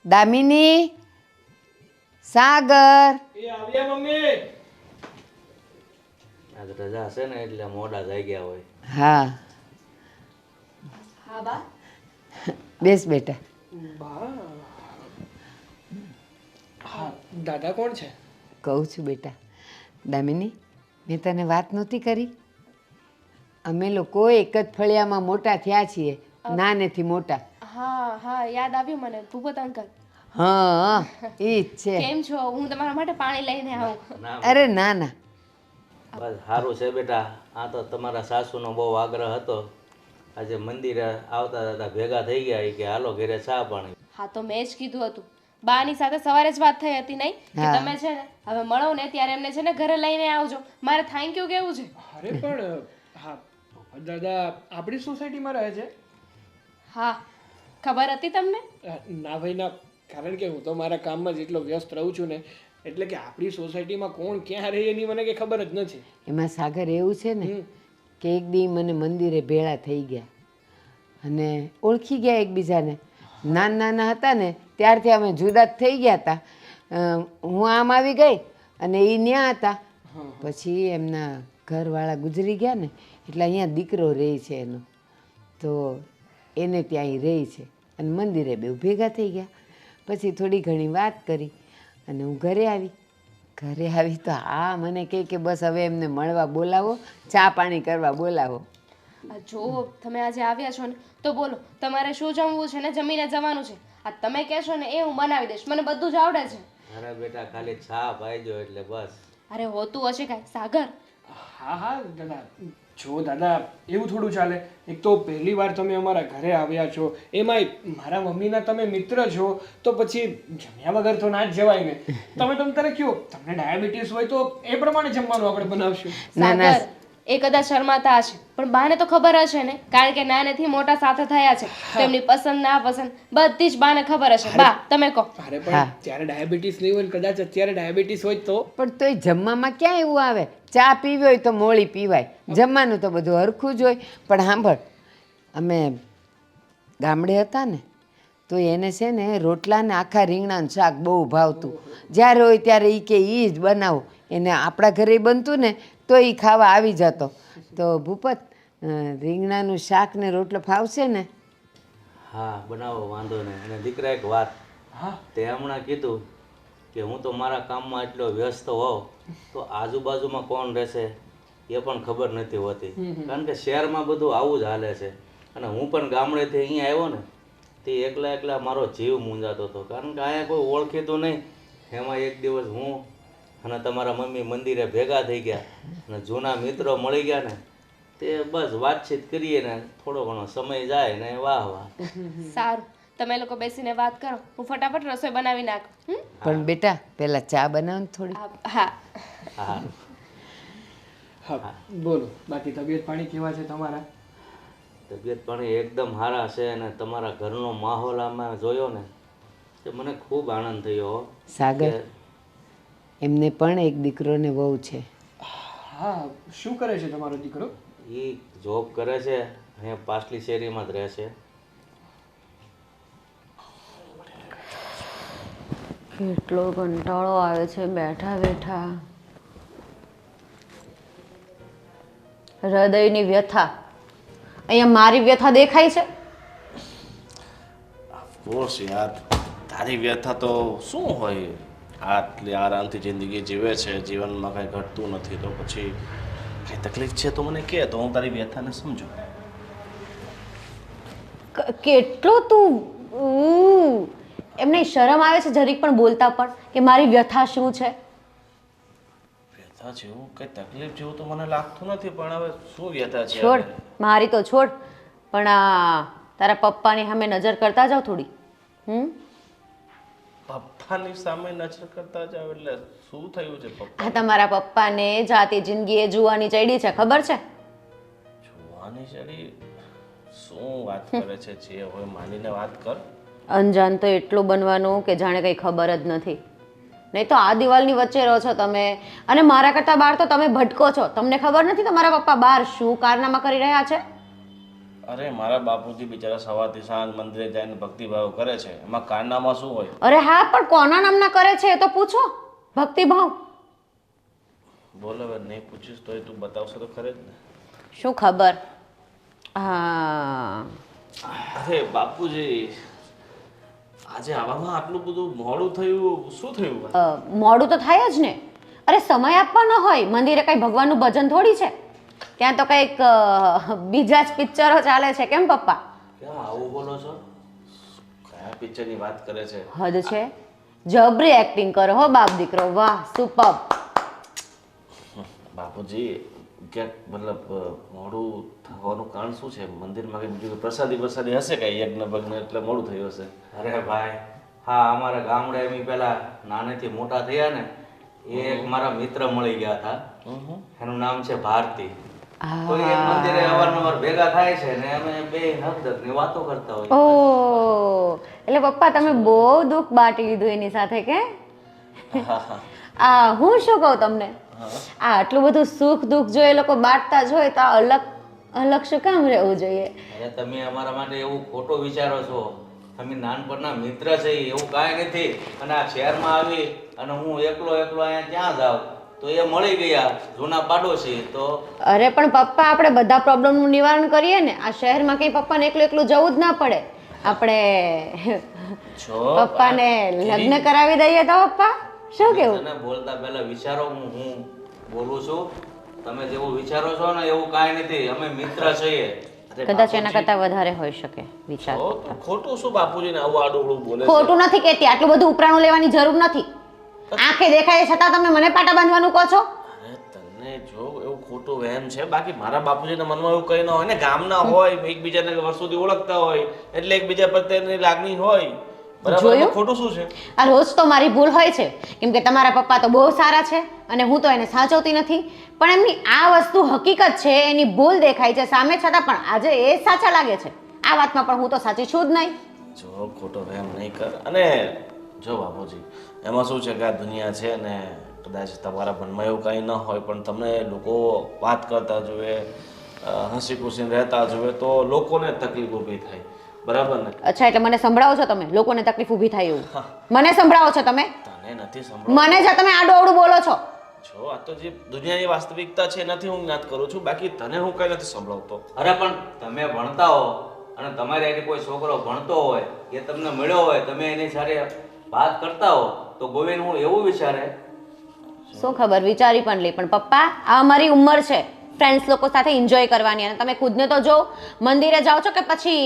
દામિની, સાગર. એ આવ્યા મમ્મી. આજ રજા છે ને એટલે મોડા જાગ્યા હોય. હા, હા બા. બેસ બેટા. બા. હા, દાદા કોણ છે? કહું છું બેટા. દામિની, મેં તને વાત નહોતી કરી? અમે લોકો એક જ ફળિયામાં મોટા થયા છીએ, નાનેથી મોટા. હા હા, યાદ આવ્યું મને, ભૂપત અંકલ. હા, એ જ છે. કેમ છો? હું તમારા માટે પાણી લઈને આવું. ના અરે ના ના, બસ સારું છે બેટા. આ તો તમારા સાસુનો બહુ આગ્રહ હતો. આજે મંદિરે આવતા હતા ભેગા થઈ ગયા એ કે હાલો ઘરે ચા પાણી. હા તો મેં જ કીધું હતું. બાની સાથે સવારે જ વાત થઈ હતી નહીં કે હા. તમે છે ને હવે મળો ને ત્યારે એમને છે ને ઘરે લઈને આવજો. મારે થેન્ક યુ કેવું છે. અરે પણ હા, દાદા આપણી સોસાયટીમાં રહે છે? હા, ખબર હતી તમને? ના ભાઈ ના, કારણ કે હું તો મારા કામમાં જ એટલો વ્યસ્ત રહું છું ને, એટલે કે આપણી સોસાયટીમાં કોણ ક્યાં રહે એની મને કંઈ ખબર જ નથી. એમાં સાગર એવું છે ને કે એક દી મને મંદિરે ભેળા થઈ ગયા અને ઓળખી ગયા એકબીજાને. નાના નાના હતા ને ત્યારથી અમે જુદા જ થઈ ગયા હતા. હું આમ આવી ગઈ અને એ ત્યાં હતા. પછી એમના ઘરવાળા ગુજરી ગયા ને એટલે અહીંયા દીકરો રહે છે એનો, તો એને ત્યાં રહે છે અને મંદિરે બે ભેગા થઈ ગયા. પછી થોડી ઘણી વાત કરી અને હું ઘરે આવી. ઘરે આવી તો આ મને કહે કે બસ હવે એમને મળવા બોલાવો, ચા પાણી કરવા બોલાવો. આ જો તમે આજે આવ્યા છો ને તો બોલો તમારે શું જમવું છે ને જમીને જવાનું છે. આ તમે કહેશો ને એ હું બનાવી દઈશ, મને બધું જ આવડે છે. અરે બેટા ખાલી ચા પાઈજો એટલે બસ. અરે હોતું હશે કાંઈ સાગર. હા હા દાદા, જો દાદા એવું થોડું ચાલે. એક તો પહેલી વાર તમે અમારા ઘરે આવ્યા છો, એમાંય મારા મમ્મીના તમે મિત્ર છો, તો પછી જમ્યા વગર તો ના જ જવાય ને. તમે તારે કયો તમને ડાયાબિટીસ હોય તો એ પ્રમાણે જમવાનું આપણે બનાવશું. ના ના, સાગર એ કદાચ શરમાતા હશે પણ બાને તો ખબર હશે ને, કારણ કે નાનેથી મોટા સાથે થયા છે. તેમની પસંદ ના પસંદ બધી જ બાને ખબર હશે. બા તમે કહો. અરે પણ ત્યારે ડાયાબિટીસ નહીં હોય ને કદાચ અત્યારે ડાયાબિટીસ હોય તો? પણ તોય જમવામાં ક્યાં એવું આવે? ચા પીવી હોય તો મોળી પીવાય, જમવાનું તો બધું હરખું જ હોય. પણ સાંભળ, અમે ગામડે હતા ને તો એને છે ને રોટલા ને આખા રીંગણાનું શાક બહુ ભાવતું. જ્યારે હોય ત્યારે એ કે એ જ બનાવો. એને આપણા ઘરે બનતું ને તો એ ખાવા આવી જતો. તો ભૂપત રીંગણાનું શાક ને રોટલો ફાવશે ને? હા બનાવો, વાંધો નહીં. અને દીકરા એક વાત, હા તે હમણાં કીધું કે હું તો મારા કામમાં એટલો વ્યસ્ત હોઉં તો આજુબાજુમાં કોણ રહેશે એ પણ ખબર નથી હોતી. કારણ કે શહેરમાં બધું આવું જ હાલે છે. અને હું પણ ગામડેથી અહીંયા આવ્યો ને તે એકલા એકલા મારો જીવ મૂંઝાતો હતો. કારણ કે અહીંયા કોઈ ઓળખીતું નહીં. એમાં એક દિવસ હું અને તમારા મમ્મી મંદિરે ભેગા થઈ ગયા અને જૂના મિત્રો મળી ગયા ને તે બસ વાતચીત કરીએ ને થોડો ઘણો સમય જાય ને વાહ વાહ. સારું, તમે લોકો બેસીને વાત કરો, હું ફટાફટ રસોઈ બનાવી નાખું. પણ બેટા પહેલાં ચા બનાવો ને થોડી. હા. હા હા બોલો, બાકી તબિયત પાણી કેવા છે તમારા? તબિયત પાણી એકદમ સારા છે. અને તમારા ઘરનો માહોલ આમાં જોયો ને તે મને ખૂબ આનંદ થયો હો. સાગર, એમને પણ એક દીકરો ને વહુ છે. હા, શું કરે છે તમારો દીકરો? એ જોબ કરે છે, અહીંયા પાછલી શેરીમાં જ રહે છે. કેટલો કંટાળો આવે છે બેઠા બેઠા. હૃદયની વ્યથા, અહીંયા મારી વ્યથા દેખાય છે? ઓફકોર્સ યાર, તારી વ્યથા તો શું હોય? આટલી આરામથી જિંદગી જીવે છે, જીવનમાં કાંઈ ઘટતું નથી, તો પછી કાંઈ તકલીફ છે તો મને કહે, તો હું તારી વ્યથાને સમજું. કેટલો તું એમને શરમ આવે છે જરીક પણ બોલતા પણ કે મારી વ્યથા શું છે? વ્યથા જેવું કંઈ તકલીફ જેવું તો મને લાગતું નથી, પણ હવે શું વ્યથા છે? છોડ, મારી તો છોડ, પણ આ તારા પપ્પાની સામે નજર કરતા જાવ થોડી. પપ્પાની સામે નજર કરતા જાવ એટલે શું થયું છે પપ્પા? આ તમારા પપ્પાને જાતી જિંદગીએ જુવાની ચડી છે, ખબર છે? જોવાની ચડી? શું વાત કરે છે? જે હોય માનીને વાત કર. અંજાન તો એટલું બનવાનું કે જાણે કંઈ ખબર જ નથી. નહીં તો આ દિવાલની વચ્ચે રહો છો તમે, અને મારા કરતાં બહાર તો તમે ભટકો છો. તમને ખબર નથી તમારા પપ્પા બહાર શું કારનામા કરી રહ્યા છે? અરે મારા બાપુજી બિચારા સવારથી સાંજ મંદિરે જઈને ભક્તિભાવ કરે છે, એમાં કારનામાં શું હોય? અરે હા, પણ કોના નામના કરે છે એ તો પૂછો. ભક્તિભાવ બોલ, હવે નહીં પૂછીશ તો તું બતાવશે તો ખરે જ ને. શું ખબર? હા, અરે બાપુજી, આજે આવામાં આટલું બધું મોડું થયું, શું થયું? મોડું તો થાય જ ને. અરે સમય આપવાનો હોય. મંદિરે કઈ ભગવાનનું ભજન થોડી છે, ત્યાં તો કંઈક બીજા જ પિક્ચરો ચાલે છે. કેમ પપ્પા? કેમ આવું બોલો છો? કયા પિક્ચરની વાત કરે છે? હદ છે. જબરી એક્ટિંગ કરો હો બાપ દીકરો, વાહ, સુપર. બાપુજી, ક્યાંક મતલબ મોડું થવાનું કારણ શું છે? મંદિરમાં કંઈ બીજું પ્રસાદી હશે કાંઈ યજ્ઞ ભગ્ન એટલે મોડું થયું હશે? અરે ભાઈ, હા અમારા ગામડે એમ પેલા નાનેથી મોટા થયા ને એ એક મારા મિત્ર મળી ગયા હતા. એનું નામ છે ભારતી. તો એ મંદિરે અવારનવાર ભેગા થાય છે ને અમે બે હકદકની વાતો કરતા હોય. ઓ, એટલે પપ્પા તમે બહુ દુઃખ બાટી લીધું એની સાથે કે? આ હું શું કહું તમને, આ આટલું બધું સુખ દુઃખ જો એ લોકો બાંટતા જ હોય તો આ અલગ અલગ શું કામ રહેવું જોઈએ? અરે તમે અમારા માટે એવું ખોટું વિચારો છો. અમે નાનપણના મિત્ર છે એવું કાંઈ નથી. અને આ શહેરમાં આવી અને હું એકલો અહીંયા ક્યાં જાઉં તો એ મળી ગયા જૂના પાડોશી તો. અરે પણ પપ્પા, આપણે બધા પ્રોબ્લેમનું નિવારણ કરીએ ને. આ શહેરમાં કઈ પપ્પાને એકલું જવું જ ના પડે. આપણે પપ્પાને લગ્ન કરાવી દઈએ તો પપ્પા શું કેવું? તને બોલતા પહેલા વિચારો હું બોલું છું. તમે જેવું વિચારો છો ને એવું કાંઈ નથી. અમે મિત્ર છીએ. કદાચ એના કરતા વધારે હોઈ શકે વિચાર. ખોટું શું બાપુજીને આવું આડું બોલે? ખોટું નથી કહેતી, આટલું બધું ઉપરાણું લેવાની જરૂર નથી. આંખે દેખાય છતાં તમે મને પાટા બાંધવાનું કહો છો? અરે તને જો એવું ખોટું વહેમ છે, બાકી મારા બાપુજીના મનમાં એવું કંઈ ન હોય ને. ગામના હોય, એકબીજાને વર્ષોથી ઓળખતા હોય એટલે એકબીજા પ્રત્યેની લાગણી હોય. બરાબર, ખોટું શું છે? આ રોજ તો મારી ભૂલ હોય છે, કેમ કે તમારા પપ્પા તો બહુ સારા છે અને હું તો એને સાચવતી નથી. પણ એમની આ વસ્તુ હકીકત છે, એની ભૂલ દેખાય છે સામે, છતાં પણ આજે એ સાચા લાગે છે. આ વાતમાં પણ હું તો સાચી છું જ નહીં. જો ખોટો વહેમ નહીં કર. અને જો બાપુજી, એમાં શું છે કે આ દુનિયા છે ને, કદાચ તમારા મનમાં એવું કંઈ ન હોય પણ તમને લોકો વાત કરતા જોઈએ, હસી ખુશીને રહેતા જોઈએ તો લોકોને તકલીફ ઊભી થાય. બરાબર ને? અચ્છા, એટલે મને સંભળાવો છો તમે, લોકોને તકલીફ ઊભી થાય એવું મને સંભળાવો છો તમે? તને નથી સંભળાવ. મને જ તમે આડું અવળું બોલો છો. જો આ તો જે દુનિયાની વાસ્તવિકતા છે એનાથી હું જ્ઞાત કરું છું, બાકી તને હું કઈ નથી સંભળાવતો. અરે પણ તમે ભણતા હો અને તમારે એની કોઈ છોકરો ભણતો હોય એ તમને મળ્યો હોય, તમે એની સાથે વાત કરતા હો તો ગોવિંદ હું એવું વિચારે. શું ખબર, વિચારી પણ લે. પણ પપ્પા, આ અમારી ઉંમર છે ફ્રેન્ડ્સ લોકો સાથે એન્જોય કરવાની, અને તમે ખુદને તો જો મંદિરે જાઓ છો કે પછી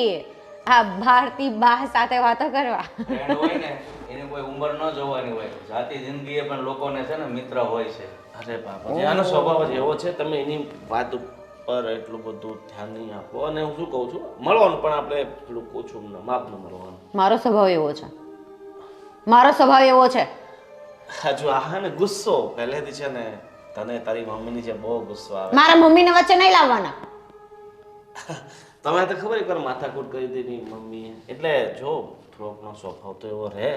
આ ભારતી બા સાથે વાતો કરવા? ફ્રેન્ડ હોય ને એની કોઈ ઉંમર ન જોવાની હોય, જાતિ જિંદગીએ પણ લોકોને છે ને મિત્ર હોય છે. અરે બાપા, આનો સ્વભાવ જ એવો છે, તમે એની વાત ઉપર એટલું બધું ધ્યાન નહીં આપો. અને હું શું કહું છું, મળવાનું પણ આપણે થોડુંક ઓછું માપનું મળવાનું. મારો સ્વભાવ એવો છે, મારો સ્વભાવ એવો છે. હજુ આ ને ગુસ્સો પહેલેથી છે ને, તને તારી મમ્મીની જે બહુ ગુસ્સો આવે. મારા મમ્મીને વચ્ચે નહીં લાવવાના. તમે તો ખબર એકવાર માથાકૂટ કરી દીધી મમ્મીએ, એટલે જો થોડોકનો સ્વભાવ તો એવો રહે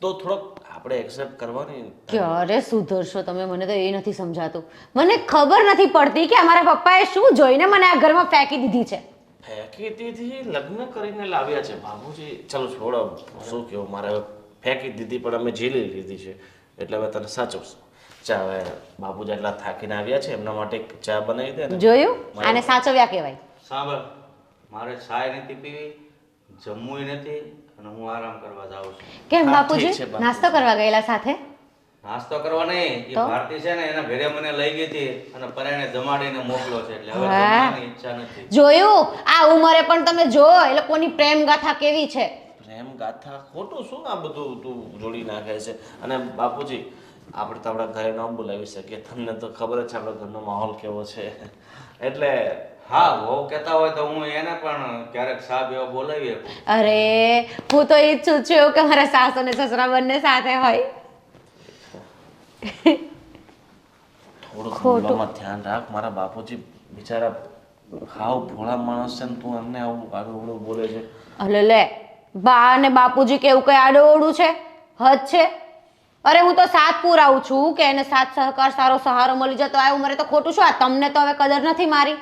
તો થોડોક આપણે એક્સેપ્ટ કરવાની. ક્યારે સુધરશો તમે? મને તો એ નથી સમજાતું. મને ખબર નથી પડતી કે અમારા પપ્પાએ શું જોઈને મને આ ઘરમાં ફેંકી દીધી છે. ફેંકી દીધી? લગ્ન કરીને લાવ્યા છે બાબુજી. ચલો છોડો, શું કેવું, મારે હવે ફેંકી દીધી પણ અમે ઝીલી લીધી છે, એટલે હવે તને સાચવશું. ચા, હવે બાબુજી એટલા થાકીને આવ્યા છે, એમના માટે એક ચા બનાવી દે ને. જોયું? આને સાચવ્યા કહેવાય. સાંભળ, મારે ચાય નથી પીવી, જમવું નથી, અને હું આરામ કરવા જાઉં છું. કેમ હા, બાપુજી, ઠીક છે, બાપુજી. નાસ્તો કરવા ગયેલા સાથે? નાસ્તો કરવા નહીં, એ તો? ભારતી છે ને એના ઘરે મને લઈ ગઈ હતી અને પરાણે જમાડીને મોકલો છે, એટલે હવે વાહ. જમવાની ઈચ્છા નથી. જોયું? આ ઉંમરે પણ તમે જો એ લોકોની પ્રેમ ગાથા કેવી છે. પ્રેમ ગાથા ખોટું શું આ બધું તું જોડી નાખે છે? અને બાપુજી, આપણે તો આપણા ઘરે ન બોલાવી શકીએ, તમને તો ખબર જ છે આપણા ઘરનો માહોલ કેવો છે, એટલે હા, વહુ કહેતા હોય તો હું એને પણ ક્યારેક સાહેબ એવો બોલાવી શકું. અરે, હું તો ઈચ્છું છું કે મારા સાસુ અને સસરા બંને સાથે હોય. થોડું બોલવામાં ધ્યાન રાખ. મારા બાપુજી બિચારા હાવ ભોળા માણસ છે ને, તું એમને આવું આડું બોલે છે. અલે લે, બા અને બાપુજી કેવું કઈ આડોવડું છે? હદ છે. અરે હું તો સાથ પુરાવું છું કે એને સાથ સહકાર સારો સહારો મળી જતો. આ ઉંમરે તો ખોટું શું? આ તમને તો હવે કદર નથી મારી,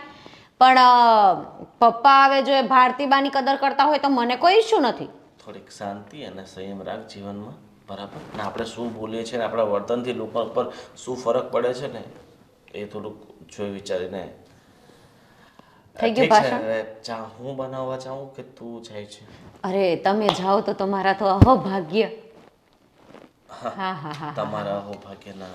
પણ પપ્પા હવે જો એ ભારતીબાની કદર કરતા હોય તો મને કોઈ ઇશ્યુ નથી. થોડીક શાંતિ અને સંયમ રાખ જીવનમાં, બરાબર? ને આપણે શું બોલીએ છીએ ને આપણા વર્તનથી લોકો પર શું ફરક પડે છે ને, એ થોડુંક જોઈ વિચારીને. થઈ ગયું ઠીક છે, ભાષણ? હવે ચા હું બનાવવા ચાહું કે તું જાય છે? અરે તમે જાઓ તો તમારા તો અહોભાગ્ય. હા હા હા. તમારા અહોભાગ્યના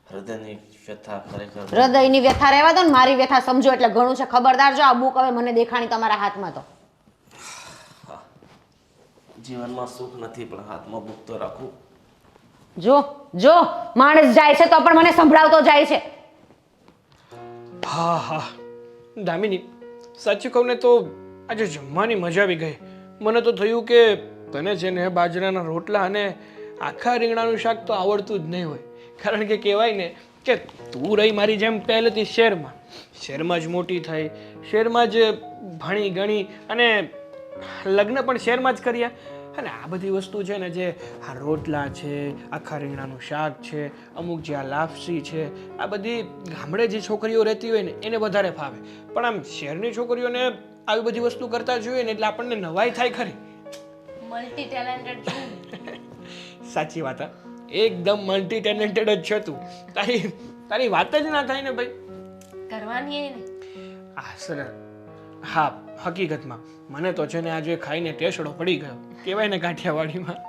હૃદયની વ્યથા ખરેખર. હૃદયની વ્યથા રહેવા દો ને, મારી વ્યથા સમજો એટલે ઘણું છે. ખબરદાર જો આ બુક હવે મને દેખાણી તમારા હાથમાં તો. જીવનમાં સુખ નથી પણ હાથમાં બુક તો રાખું. જો જો માણસ જાય છે તો પણ મને સંભળાવતો જાય છે. હા હા દામિની, સાચું કહું ને તો આજે જમવાની મજા આવી ગઈ. મને તો થયું કે તને છે ને બાજરાના રોટલા અને આખા રીંગણાનું શાક તો આવડતું જ નહીં હોય, કારણ કે કહેવાય ને કે તું રહી મારી જેમ પહેલેથી શહેરમાં જ મોટી થઈ, શહેરમાં જ ભણી ગણી અને લગ્ન પણ શહેરમાં જ કર્યા. અને આ બધી વસ્તુ છે ને, જે આ રોટલા છે, આખા રીંગણાનું શાક છે, અમુક જે આ લાપસી છે, આ બધી ગામડે જે છોકરીઓ રહેતી હોય ને એને વધારે ફાવે, પણ આમ શહેરની છોકરીઓને આવી બધી વસ્તુ કરતા જોઈએ ને એટલે આપણને નવાઈ થાય ખરી. મલ્ટી ટેલેન્ટેડ છું. સાચી વાત, હા, એકદમ મલ્ટી ટેલેન્ટેડ જ છે તું. તારી વાત જ ના થાય ને ભાઈ. કરવાની એ ને. હા સર, હા, હકીકતમાં મને તો છે ને આજે ખાઈને ટેસડો પડી ગયો, કહેવાય ને કાઠિયાવાડીમાં.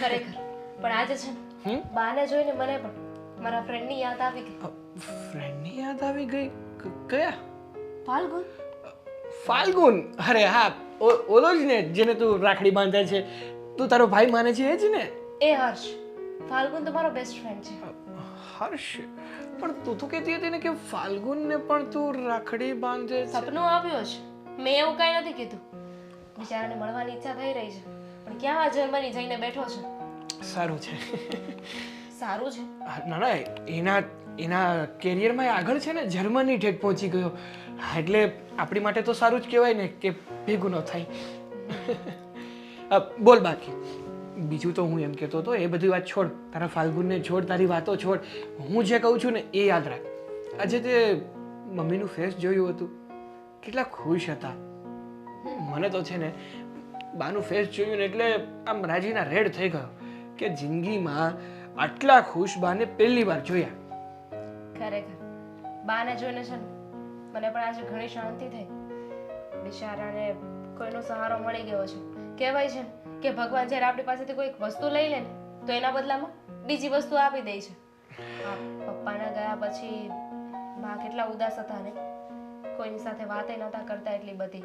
ખરેખર પણ આજે છે ને બાને જોઈને મને પણ મારા ફ્રેન્ડની યાદ આવી ગઈ. ફ્રેન્ડની યાદ આવી ગઈ? કયા? ફાલ્ગુન. ફાલ્ગુન? અરે હા, ઓલો જ ને જેને તું રાખડી બાંધે છે, તું તારો ભાઈ માને છે એ જ ને? એ હર્ષ. ફાલ્ગુન તો મારો બેસ્ટ ફ્રેન્ડ છે. હર્ષ? પણ તું તો કહેતી હતી ને કે ફાલ્ગુનને પણ તું રાખડી બાંધે છે. સપનું આવ્યું છે, મેં એવું કાંઈ નથી કીધું. બિચારાને મળવાની ઈચ્છા થઈ રહી છે, પણ ક્યાં આ જર્મની જઈને બેઠો છે. સારું છે. સારું છે. ના ના, એના કેરિયરમાં આગળ છે ને, જર્મની ઠેઠ પહોંચી ગયો, એટલે આપણી માટે તો સારું જ કહેવાય ને કે ભેગું ન થાય. બોલ બાકી બીજું તો હું એમ કહેતો હતો, એ બધી વાત છોડ, તારા ફાલ્ગુનને છોડ, તારી વાતો છોડ. હું જે કહું છું ને એ યાદ રાખ. આજે તે મમ્મીનું ફેસ જોયું હતું? કેટલા ખુશ હતા. મને તો છે ને બાનું ફેસ જોયું ને એટલે આમ રાજીના રેડ થઈ ગયો કે જિંદગીમાં આટલા ખુશ બાને પહેલી વાર જોયા. ખરેખર બાને જોઈને છે ને મને પણ આજે ઘણી શાંતિ થઈ. બિચારાને કોઈનો સહારો મળી ગયો છે. કહેવાય છે ને કે ભગવાન જ્યારે આપણી પાસેથી કોઈ વસ્તુ લઈ લે ને તો એના બદલામાં બીજી વસ્તુ આપી દે છે. હા, પપ્પાના ગયા પછી બા કેટલા ઉદાસ હતા ને, કોઈની સાથે વાતે નહોતા કરતા એટલી બધી.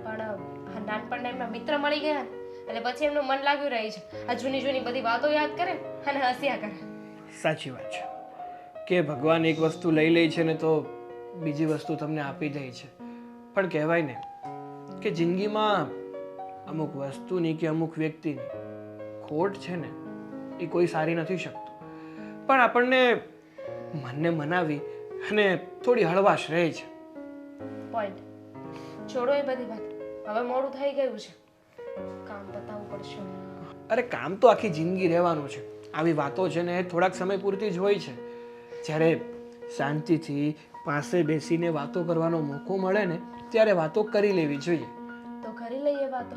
પણ આ નાનપણના એમના મિત્ર મળી ગયા ને એટલે પછી એમનું મન લાગ્યું રહી છે. આ જૂની જૂની બધી વાતો યાદ કરે અને હસ્યા કરે. સાચી વાત છે કે ભગવાન એક વસ્તુ લઈ લે છે ને તો બીજી વસ્તુ તમને આપી દે છે. પણ કહેવાય ને કે જિંદગીમાં અમુક વસ્તુની કે અમુક વ્યક્તિની ખોટ છે ને એ કોઈ સારી નથી શકતું. પણ આપણને મનને મનાવી અને થોડી હળવાશ રહે છે. પોઈન્ટ. છોડો એ બધી વાત. હવે મોડું થઈ ગયું છે, કામ પતાવવું પડશે. અરે કામ તો આખી જિંદગી રહેવાનું છે. આવી વાતો છે ને થોડાક સમય પૂરતી જ હોય છે. જ્યારે શાંતિથી પાસે બેસીને વાતો કરવાનો મોકો મળે ને ત્યારે વાતો કરી લેવી જોઈએ. તો કરી લઈએ વાતો.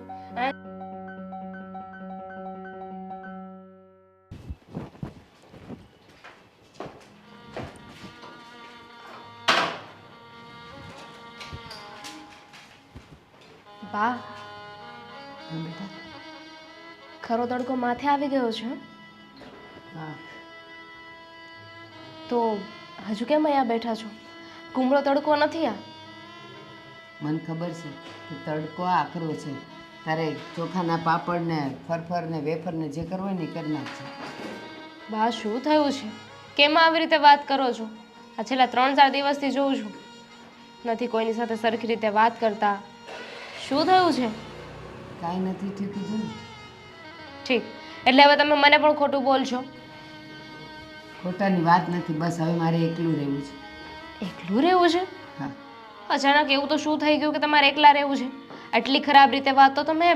બા, હા બેટા. ખરો તડકો માથે આવી ગયો છે હં? હા, તો હજુ કેમ અહીંયા બેઠા છો? કુમળો તડકો નથી આ. મને ખબર છે કે તડકો આકરો છે. તારે ચોખાના પાપડ ને ફરફર ને વેફર ને જે કરવું હોય ને એ કરી નાખશે. બા, શું થયું છે? કેમ આવી રીતે વાત કરો છો? આ છેલ્લા 3-4 દિવસથી જોઉં છું નથી કોઈની સાથે સરખી રીતે વાત કરતા. શું થયું છે? કાંઈ નથી થયું કીધું ને. ઠીક, એટલે હવે તમે મને પણ ખોટું બોલશો? ખોટાની વાત નથી, બસ હવે મારે એકલું રહેવું છે. એકલું રહેવું છે? હા, અચાનક એવું તો શું થઈ ગયું કે તમારે એકલા રહેવું છે? આટલી ખરાબ રીતે વાત તો તમે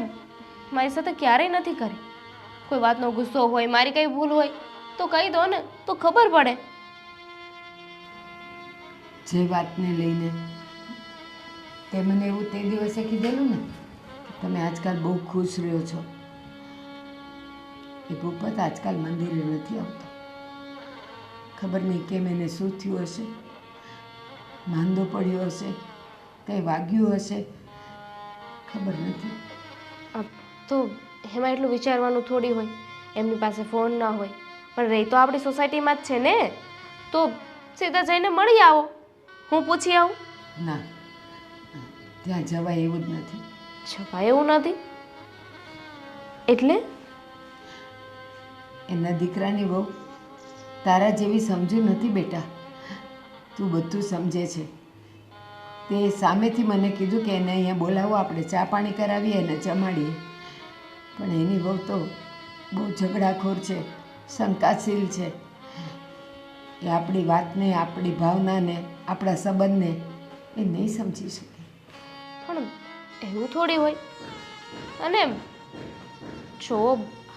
મારી સાથે ક્યારેય નથી કરી. કોઈ વાતનો ગુસ્સો હોય, મારી કઈ ભૂલ હોય તો કહી દો ને, તો ખબર પડે. જે વાતને લઈને તે મને એવું તે દિવસે કીધેલું ને કે તમે આજકાલ બહુ ખુશ રહ્યો છો, એ ભૂપત આજકાલ મંદિરે નથી આવતો. ખબર નહીં કેમ એને શું થયું હશે, માંદો પડ્યો હશે, કંઈ વાગ્યું હશે, ખબર નથી. તો એમાં એટલું વિચારવાનું થોડી હોય. એમની પાસે ફોન ના હોય, પણ રહી તો આપણી સોસાયટીમાં જ છે ને, તો સીધા જઈને મળી આવો. હું પૂછી આવું. ના, ત્યાં જવાય એવું જ નથી. છપાય એવું નથી એટલે? એના દીકરાની વહુ તારા જેવી સમજુ નથી બેટા. તું બધું સમજે છે. તે સામેથી મને કીધું કે એને અહીંયા બોલાવો, આપણે ચા પાણી કરાવીએ અને જમાડીએ. પણ એની વહુ તો બહુ ઝઘડાખોર છે, શંકાશીલ છે. એ આપણી વાતને, આપણી ભાવનાને, આપણા સંબંધને એ નહીં સમજી શકે. પણ એવું થોડી હોય. અને જો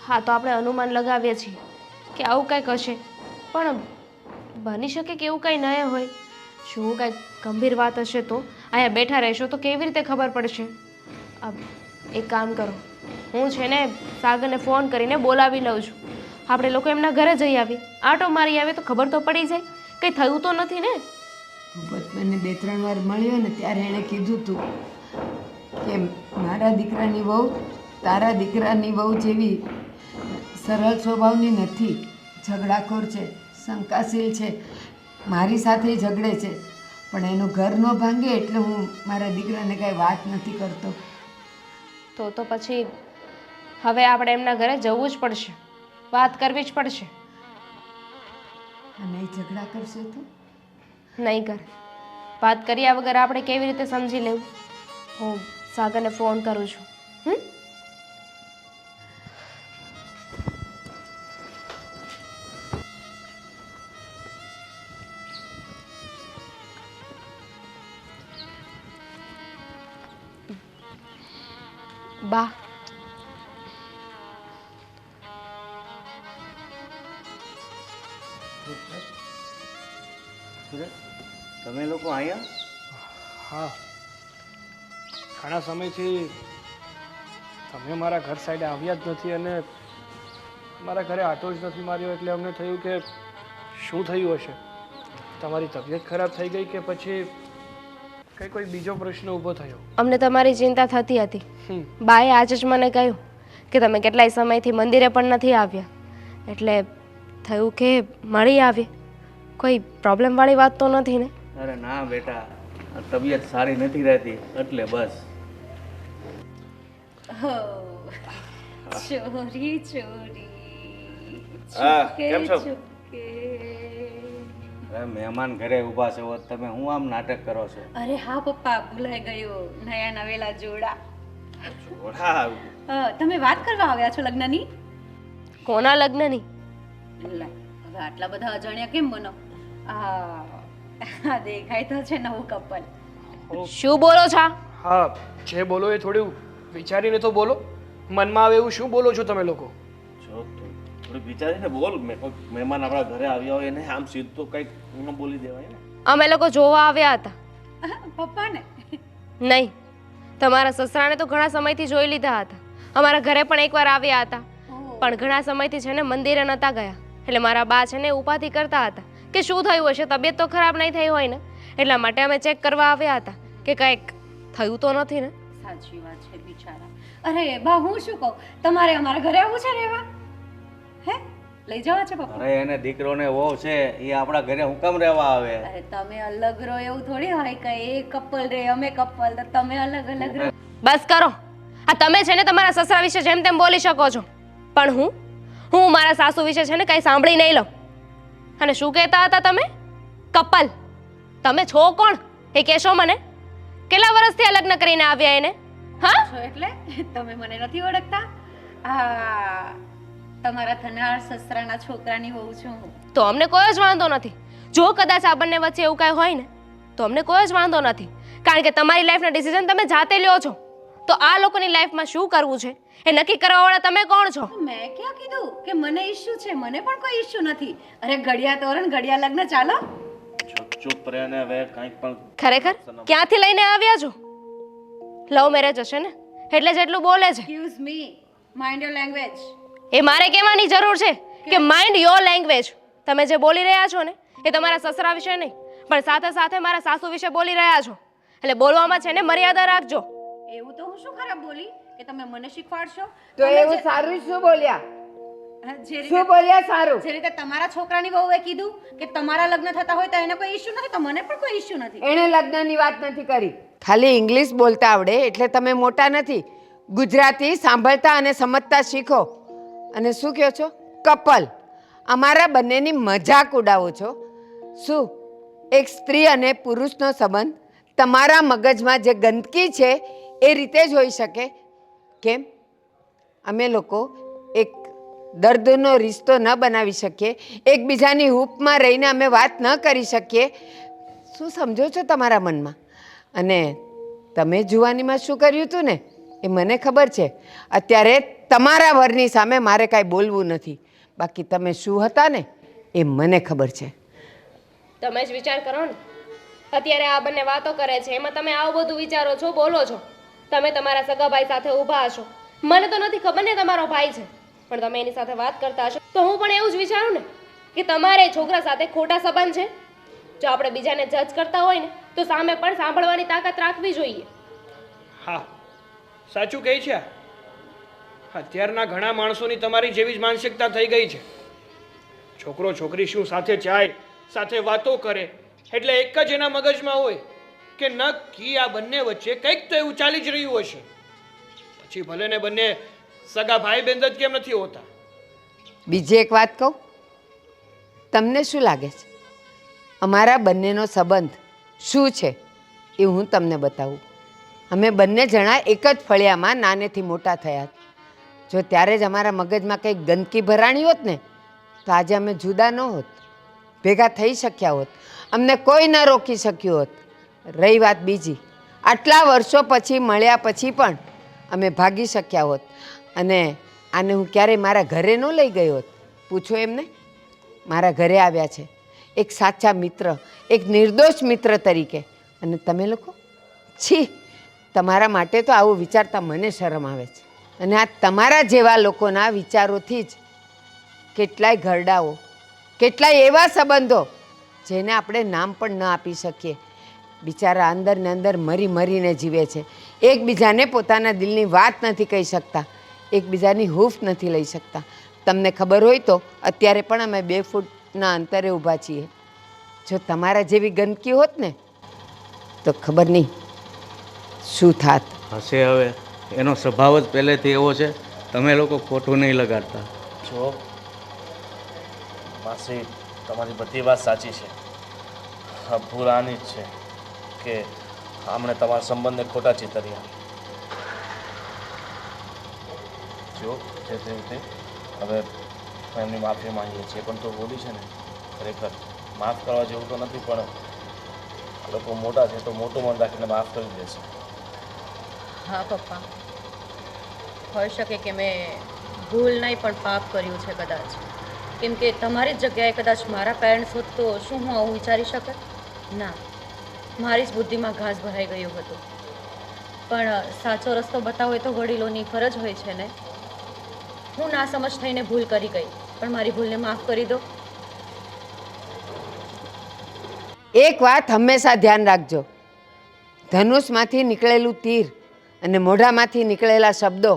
હા, તો આપણે અનુમાન લગાવીએ છીએ કે આવું કંઈક હશે, પણ બની શકે કે એવું કંઈ ન હોય. શું કંઈક ગંભીર વાત હશે તો અહીંયા બેઠા રહેશો તો કેવી રીતે ખબર પડશે? એક કામ કરો, હું છે ને સાગરને ફોન કરીને બોલાવી લઉં છું. આપણે લોકો એમના ઘરે જઈ આવીએ, આંટો મારી આવે તો ખબર તો પડી જાય કંઈ થયું તો નથી ને. ભૂપત મને 2-3 વાર મળ્યો ને ત્યારે એણે કીધું હતું કે મારા દીકરાની વહુ તારા દીકરાની વહુ જેવી સરળ સ્વભાવની નથી, ઝઘડાખોર છે, શંકાશીલ છે, મારી સાથે ઝઘડે છે, પણ એનું ઘર ન ભાંગે એટલે હું મારા દીકરાને કાંઈ વાત નથી કરતો. તો પછી હવે આપણે એમના ઘરે જવું જ પડશે, વાત કરવી જ પડશે. અને એ ઝઘડા કરશે તો નહીં કરે. વાત કર્યા વગર આપણે કેવી રીતે સમજી લેવું? હું સાગરને ફોન કરું છું. બા, તમે લોકો અહીંયા? હા, ઘણા સમયથી તમે મારા ઘર સાઈડે આવ્યા જ નથી અને મારા ઘરે આટો જ નથી માર્યો, એટલે અમને થયું કે શું થયું હશે. તમારી તબિયત ખરાબ થઈ ગઈ કે પછી કંઈ કોઈ બીજો પ્રશ્ન ઊભો થયો? અમને તમારી ચિંતા થતી હતી. બાએ આજે જ મને કહ્યું કે તમે કેટલાય સમયથી મંદિરે પણ નથી આવ્યા, એટલે થયું કે મળી આવીએ. કોઈ પ્રોબ્લેમવાળી વાત તો નથી ને? અરે ના બેટા, આ તબિયત સારી નથી રહેતી એટલે બસ. ચોરી ચોરી હા, કેમ છો? અરે મહેમાન ઘરે ઊભા છે, તમે હું આમ નાટક કરો છો? અરે હા પપ્પા, ભૂલાઈ ગયું, નયા નવેલા જોડા. જોડા? તમે વાત કરવા આવ્યા છો લગ્નની? કોના લગ્નની? લે, હવે આટલા બધા અજાણ્યા કેમ બનો? આ દેખાય તો છે નવું કપલ. શું બોલો છો? હા, જે બોલો એ થોડું વિચારીને તો બોલો. મનમાં આવે એવું શું બોલો છો તમે લોકો? જો તું થોડું વિચારીને બોલ. મહેમાન આપણા ઘરે આવ્યા હોય એને આમ સીધું કંઈક ન બોલી દેવાય ને. અમે લોકો જોવા આવ્યા હતા. પપ્પાને નહીં, તમારા સસરાને તો ઘણા સમયથી જોઈ લીધા હતા. અમારા ઘરે પણ એકવાર આવ્યા હતા, પણ ઘણા સમયથી છે ને મંદિરે નહોતા ગયા. એટલે મારા બા છે ને ઉપાધિ કરતા હતા કે શું થયું હશે, તબિયત તો ખરાબ નહીં થઈ હોય ને, એટલા માટે અમે ચેક કરવા આવ્યા હતા કે કંઈક થયું તો નથી ને. સાચી વાત છે બિચારા. અરે બા, હું શું કહું, તમારે અમારા ઘરે આવવું છે રહેવા? હે, લઈ જવા છે પપ્પા? અરે એને દીકરો ને વહુ છે, એ આપણા ઘરે હું કેમ રહેવા આવે? અરે તમે અલગ રહો એવું થોડી હોય કે એ કપલ રે અમે કપલ, તો તમે અલગ અલગ રહો. બસ કરો. આ તમે છે ને તમારા સસરા વિશે જેમ તેમ બોલી શકો છો, પણ હું મારા સાસુ વિશે છે ને કંઈ સાંભળી નહીં લઉં. અને શું કહેતા હતા તમે? કપલ? તમે છો કોણ એ કહેશો મને? કેટલા વર્ષથી આ લગ્ન કરીને આવ્યા એને? હા, છો એટલે તમે મને નથી ઓળખતા? આ તમારા થનાર સસરાના છોકરાની વહુ છું હું. તો અમને કોઈ જ વાંધો નથી. જો કદાચ આ બંને વચ્ચે એવું કાંઈ હોય ને તો અમને કોઈ જ વાંધો નથી, કારણ કે તમારી લાઈફના ડિસિઝન તમે જાતે લ્યો છો. તો આ લોકોની લાઈફમાં શું કરવું છે એ નક્કી કરવાવાળા તમે કોણ છો? મેં ક્યાં કીધું કે મને ઇશ્યુ છે? મને પણ કોઈ ઇશ્યુ નથી. અરે ઘડિયા તોરણ ઘડિયા લગ્ન, ચાલો. ચૂપ રહે ને હવે કંઈક પણ. ખરેખર ક્યાંથી લઈને આવ્યા છો? લવ મેરેજ હશે ને, એટલે જેટલું બોલે છે. Excuse me, mind your language. એ મારે કહેવાની જરૂર છે કે માઇન્ડ યોર લેંગ્વેજ. તમે જે બોલી રહ્યા છો ને એ તમારા સસરા વિશે નહીં, પણ સાથે સાથે મારા સાસુ વિશે બોલી રહ્યા છો. એટલે બોલવામાં છે ને મર્યાદા રાખજો. એવું તો હું શું ખરાબ બોલી કે તમે મને શીખવાડશો? તો એવું સારું શું બોલ્યા? જે શું રીતે બોલ્યા સારું? જે રીતે તમારા છોકરાની વહુએ કીધું કે તમારા લગ્ન થતા હોય તો એને કોઈ ઇશ્યુ નથી, તો મને પણ કોઈ ઇશ્યુ નથી. એણે લગ્નની વાત નથી કરી. ખાલી ઇંગ્લિશ બોલતા આવડે એટલે તમે મોટા નથી. ગુજરાતી સાંભળતા અને સમજતા શીખો. અને શું કહો છો? કપલ. અમારા બંનેની મજાક ઉડાવો છો. શું એક સ્ત્રી અને પુરુષનો સંબંધ તમારા મગજમાં જે ગંદકી છે એ રીતે જ હોઈ શકે? કેમ અમે લોકો એક દર્દનો રિશ્તો ન બનાવી શકીએ? એકબીજાની હૂંફમાં રહીને અમે વાત ન કરી શકીએ? શું સમજો છો તમારા મનમાં? અને તમે જુવાનીમાં શું કર્યું હતું ને એ મને ખબર છે. અત્યારે તમારા વરની સામે મારે કાંઈ બોલવું નથી, બાકી તમે શું હતા ને એ મને ખબર છે. તમે જ વિચાર કરો ને. અત્યારે આ બંને વાતો કરે છે એમાં તમે આવું બધું વિચારો છો, બોલો છો. તમે તમારા સગા ભાઈ સાથે ઊભા હશો. મને તો નથી ખબર ને તમારો ભાઈ છે, પણ તમે એની સાથે વાત કરતા હશો તો હું પણ એવું જ વિચારું ને કે તમારે છોકરા સાથે ખોટા સંબંધ છે. જો આપણે બીજાને જજ કરતા હોય ને તો સામે પણ સાંભળવાની તાકાત રાખવી જોઈએ. હા, સાચું કહે છે. અત્યારના ઘણા માણસોની તમારી જેવી જ માનસિકતા થઈ ગઈ છે. છોકરો છોકરી શું સાથે જાય, સાથે વાતો કરે, એટલે એક જ એના મગજમાં હોય કે નક્કી આ બંને વચ્ચે કંઈક તો એવું ચાલી જ રહ્યું હશે. પછી ભલે ને બંને સગા ભાઈ બહેન જ કેમ નથી હોતા. બીજી એક વાત કહું, તમને શું લાગે છે અમારા બંનેનો સંબંધ શું છે એ હું તમને બતાવું. અમે બંને જણા એક જ ફળિયામાં નાનેથી મોટા થયા. જો ત્યારે જ અમારા મગજમાં કંઈક ગંદકી ભરાણી હોત ને તો આજે અમે જુદા ન હોત, ભેગા થઈ શક્યા હોત, અમને કોઈ ન રોકી શક્યું હોત. રહી વાત બીજી, આટલા વર્ષો પછી મળ્યા પછી પણ અમે ભાગી શક્યા હોત. અને આને હું ક્યારેય મારા ઘરે ન લઈ ગઈ હોત. પૂછો એમને. મારા ઘરે આવ્યા છે એક સાચા મિત્ર, એક નિર્દોષ મિત્ર તરીકે. અને તમે લોકો છી, તમારા માટે તો આવું વિચારતા મને શરમ આવે છે. અને આ તમારા જેવા લોકોના વિચારોથી જ કેટલાય ઘરડાઓ, કેટલાય એવા સંબંધો જેને આપણે નામ પણ ન આપી શકીએ, બિચારા અંદર ને અંદર મરી મરીને જીવે છે. એકબીજાને પોતાના દિલની વાત નથી કહી શકતા, એકબીજાની હૂંફ નથી લઈ શકતા. તમને ખબર હોય તો અત્યારે પણ અમે 2 ફૂટના અંતરે ઊભા છીએ. જો તમારા જેવી ગંદકી હોત ને તો ખબર નહીં શું થાત. હશે હવે, એનો સ્વભાવ જ પહેલેથી એવો છે. તમે લોકો ખોટું નહીં લગાડતા. જો માસી, તમારી બધી વાત સાચી છે. હા, ભૂલ આની જ છે કે આમણે તમારા સંબંધને ખોટા ચિતર્યા. જો જે તે રીતે હવે એમની માફી માંગીએ છીએ, પણ તો બોલી છે ને ખરેખર માફ કરવા જેવું તો નથી, પણ આ લોકો મોટા છે તો મોટું મન રાખીને માફ કરી દેશે. હા પપ્પા, હોઈ શકે કે મેં ભૂલ નહીં પણ પાપ કર્યું છે કદાચ. કેમ કે તમારી જ જગ્યાએ કદાચ મારા પેરેન્ટ્સ હોત તો શું હું આવું વિચારી શકત? ના, મારી જ બુદ્ધિમાં ઘાસ ભરાઈ ગયું હતું. પણ સાચો રસ્તો બતાવો એ તો વડીલોની ફરજ હોય છે ને. હું ના સમજ થઈને ભૂલ કરી ગઈ, પણ મારી ભૂલને માફ કરી દો. એક વાત હંમેશા ધ્યાન રાખજો, ધનુષમાંથી નીકળેલું તીર અને મોઢામાંથી નીકળેલા શબ્દો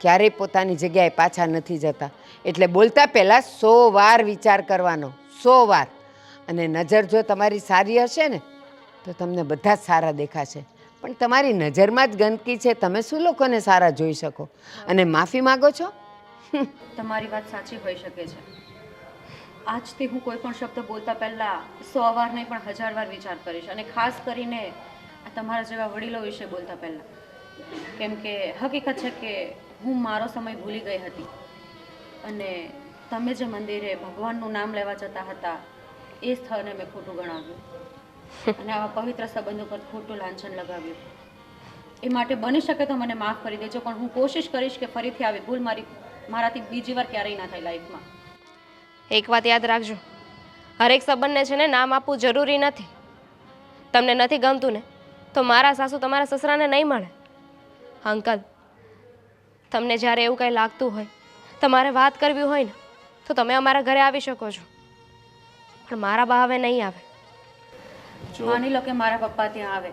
ક્યારેય પોતાની જગ્યાએ પાછા નથી જતા. એટલે બોલતા પહેલાં 100 વાર વિચાર કરવાનો, 100 વાર. અને નજર જો તમારી સારી હશે ને તો તમને બધા જ સારા દેખાશે. પણ તમારી નજરમાં જ ગંદકી છે, તમે શું લોકોને સારા જોઈ શકો? અને માફી માગો છો? તમારી વાત સાચી હોઈ શકે છે. આજથી હું કોઈ પણ શબ્દ બોલતા પહેલાં 100 વાર નહીં પણ 1000 વાર વિચાર કરીશ. અને ખાસ કરીને આ તમારા જેવા વડીલો વિશે બોલતા પહેલાં. કેમ કે હકીકત છે કે હું મારો સમય ભૂલી ગઈ હતી, અને તમે જે મંદિરે ભગવાનનું નામ લેવા જતા હતા એ સ્થળને મેં ખોટું ગણાવ્યું, અને આવા પવિત્ર સંબંધો પર ખોટું લાંછન લગાવ્યું. એ માટે બની શકે તો મને માફ કરી દેજો, પણ હું કોશિશ કરીશ કે ફરીથી આવી ભૂલ મારાથી બીજી વાર ક્યારેય ના થાય લાઈફમાં. એક વાત યાદ રાખજો, હરેક સંબંધને છે ને નામ આપવું જરૂરી નથી. તમને નથી ગમતું ને તો મારા સાસુ તમારા સસરાને નહીં મળે. અંકલ, તમને જ્યારે એવું કંઈ લાગતું હોય, તમારે વાત કરવી હોય ને તો તમે અમારા ઘરે આવી શકો છો, પણ મારા બહાવે નહીં આવે. માની લો કે મારા પપ્પા ત્યાં આવે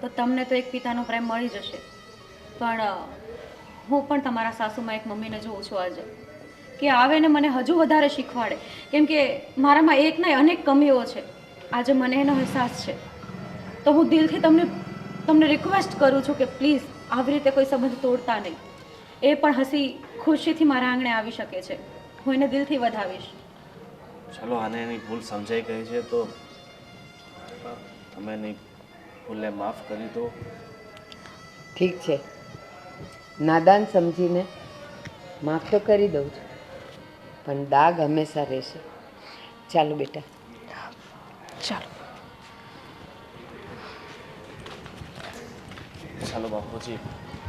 તો તમને તો એક પિતાનો પ્રેમ મળી જશે, પણ હું પણ તમારા સાસુમાં એક મમ્મીને જોઉં છું આજે, કે આવે ને મને હજુ વધારે શીખવાડે. કેમ કે મારામાં એક નહીં અનેક કમીઓ છે, આજે મને એનો અહેસાસ છે. તો હું દિલથી તમને રિક્વેસ્ટ કરું છું કે પ્લીઝ આવી રીતે કોઈ સંબંધ તોડતા નહીં. એ પણ હસી ખુશીથી મારા આંગણે આવી શકે છે, હું એને દિલથી વધાવીશ. ચલો, આને એની ભૂલ સમજાઈ ગઈ છે તો તમે એની ભૂલને માફ કરી દો. ઠીક છે, નાદાન સમજીને માફ તો કરી દઉં છું, પણ દાગ હંમેશા રહેશે. ચાલો બેટા. ચાલો. ચાલો બાપુજી,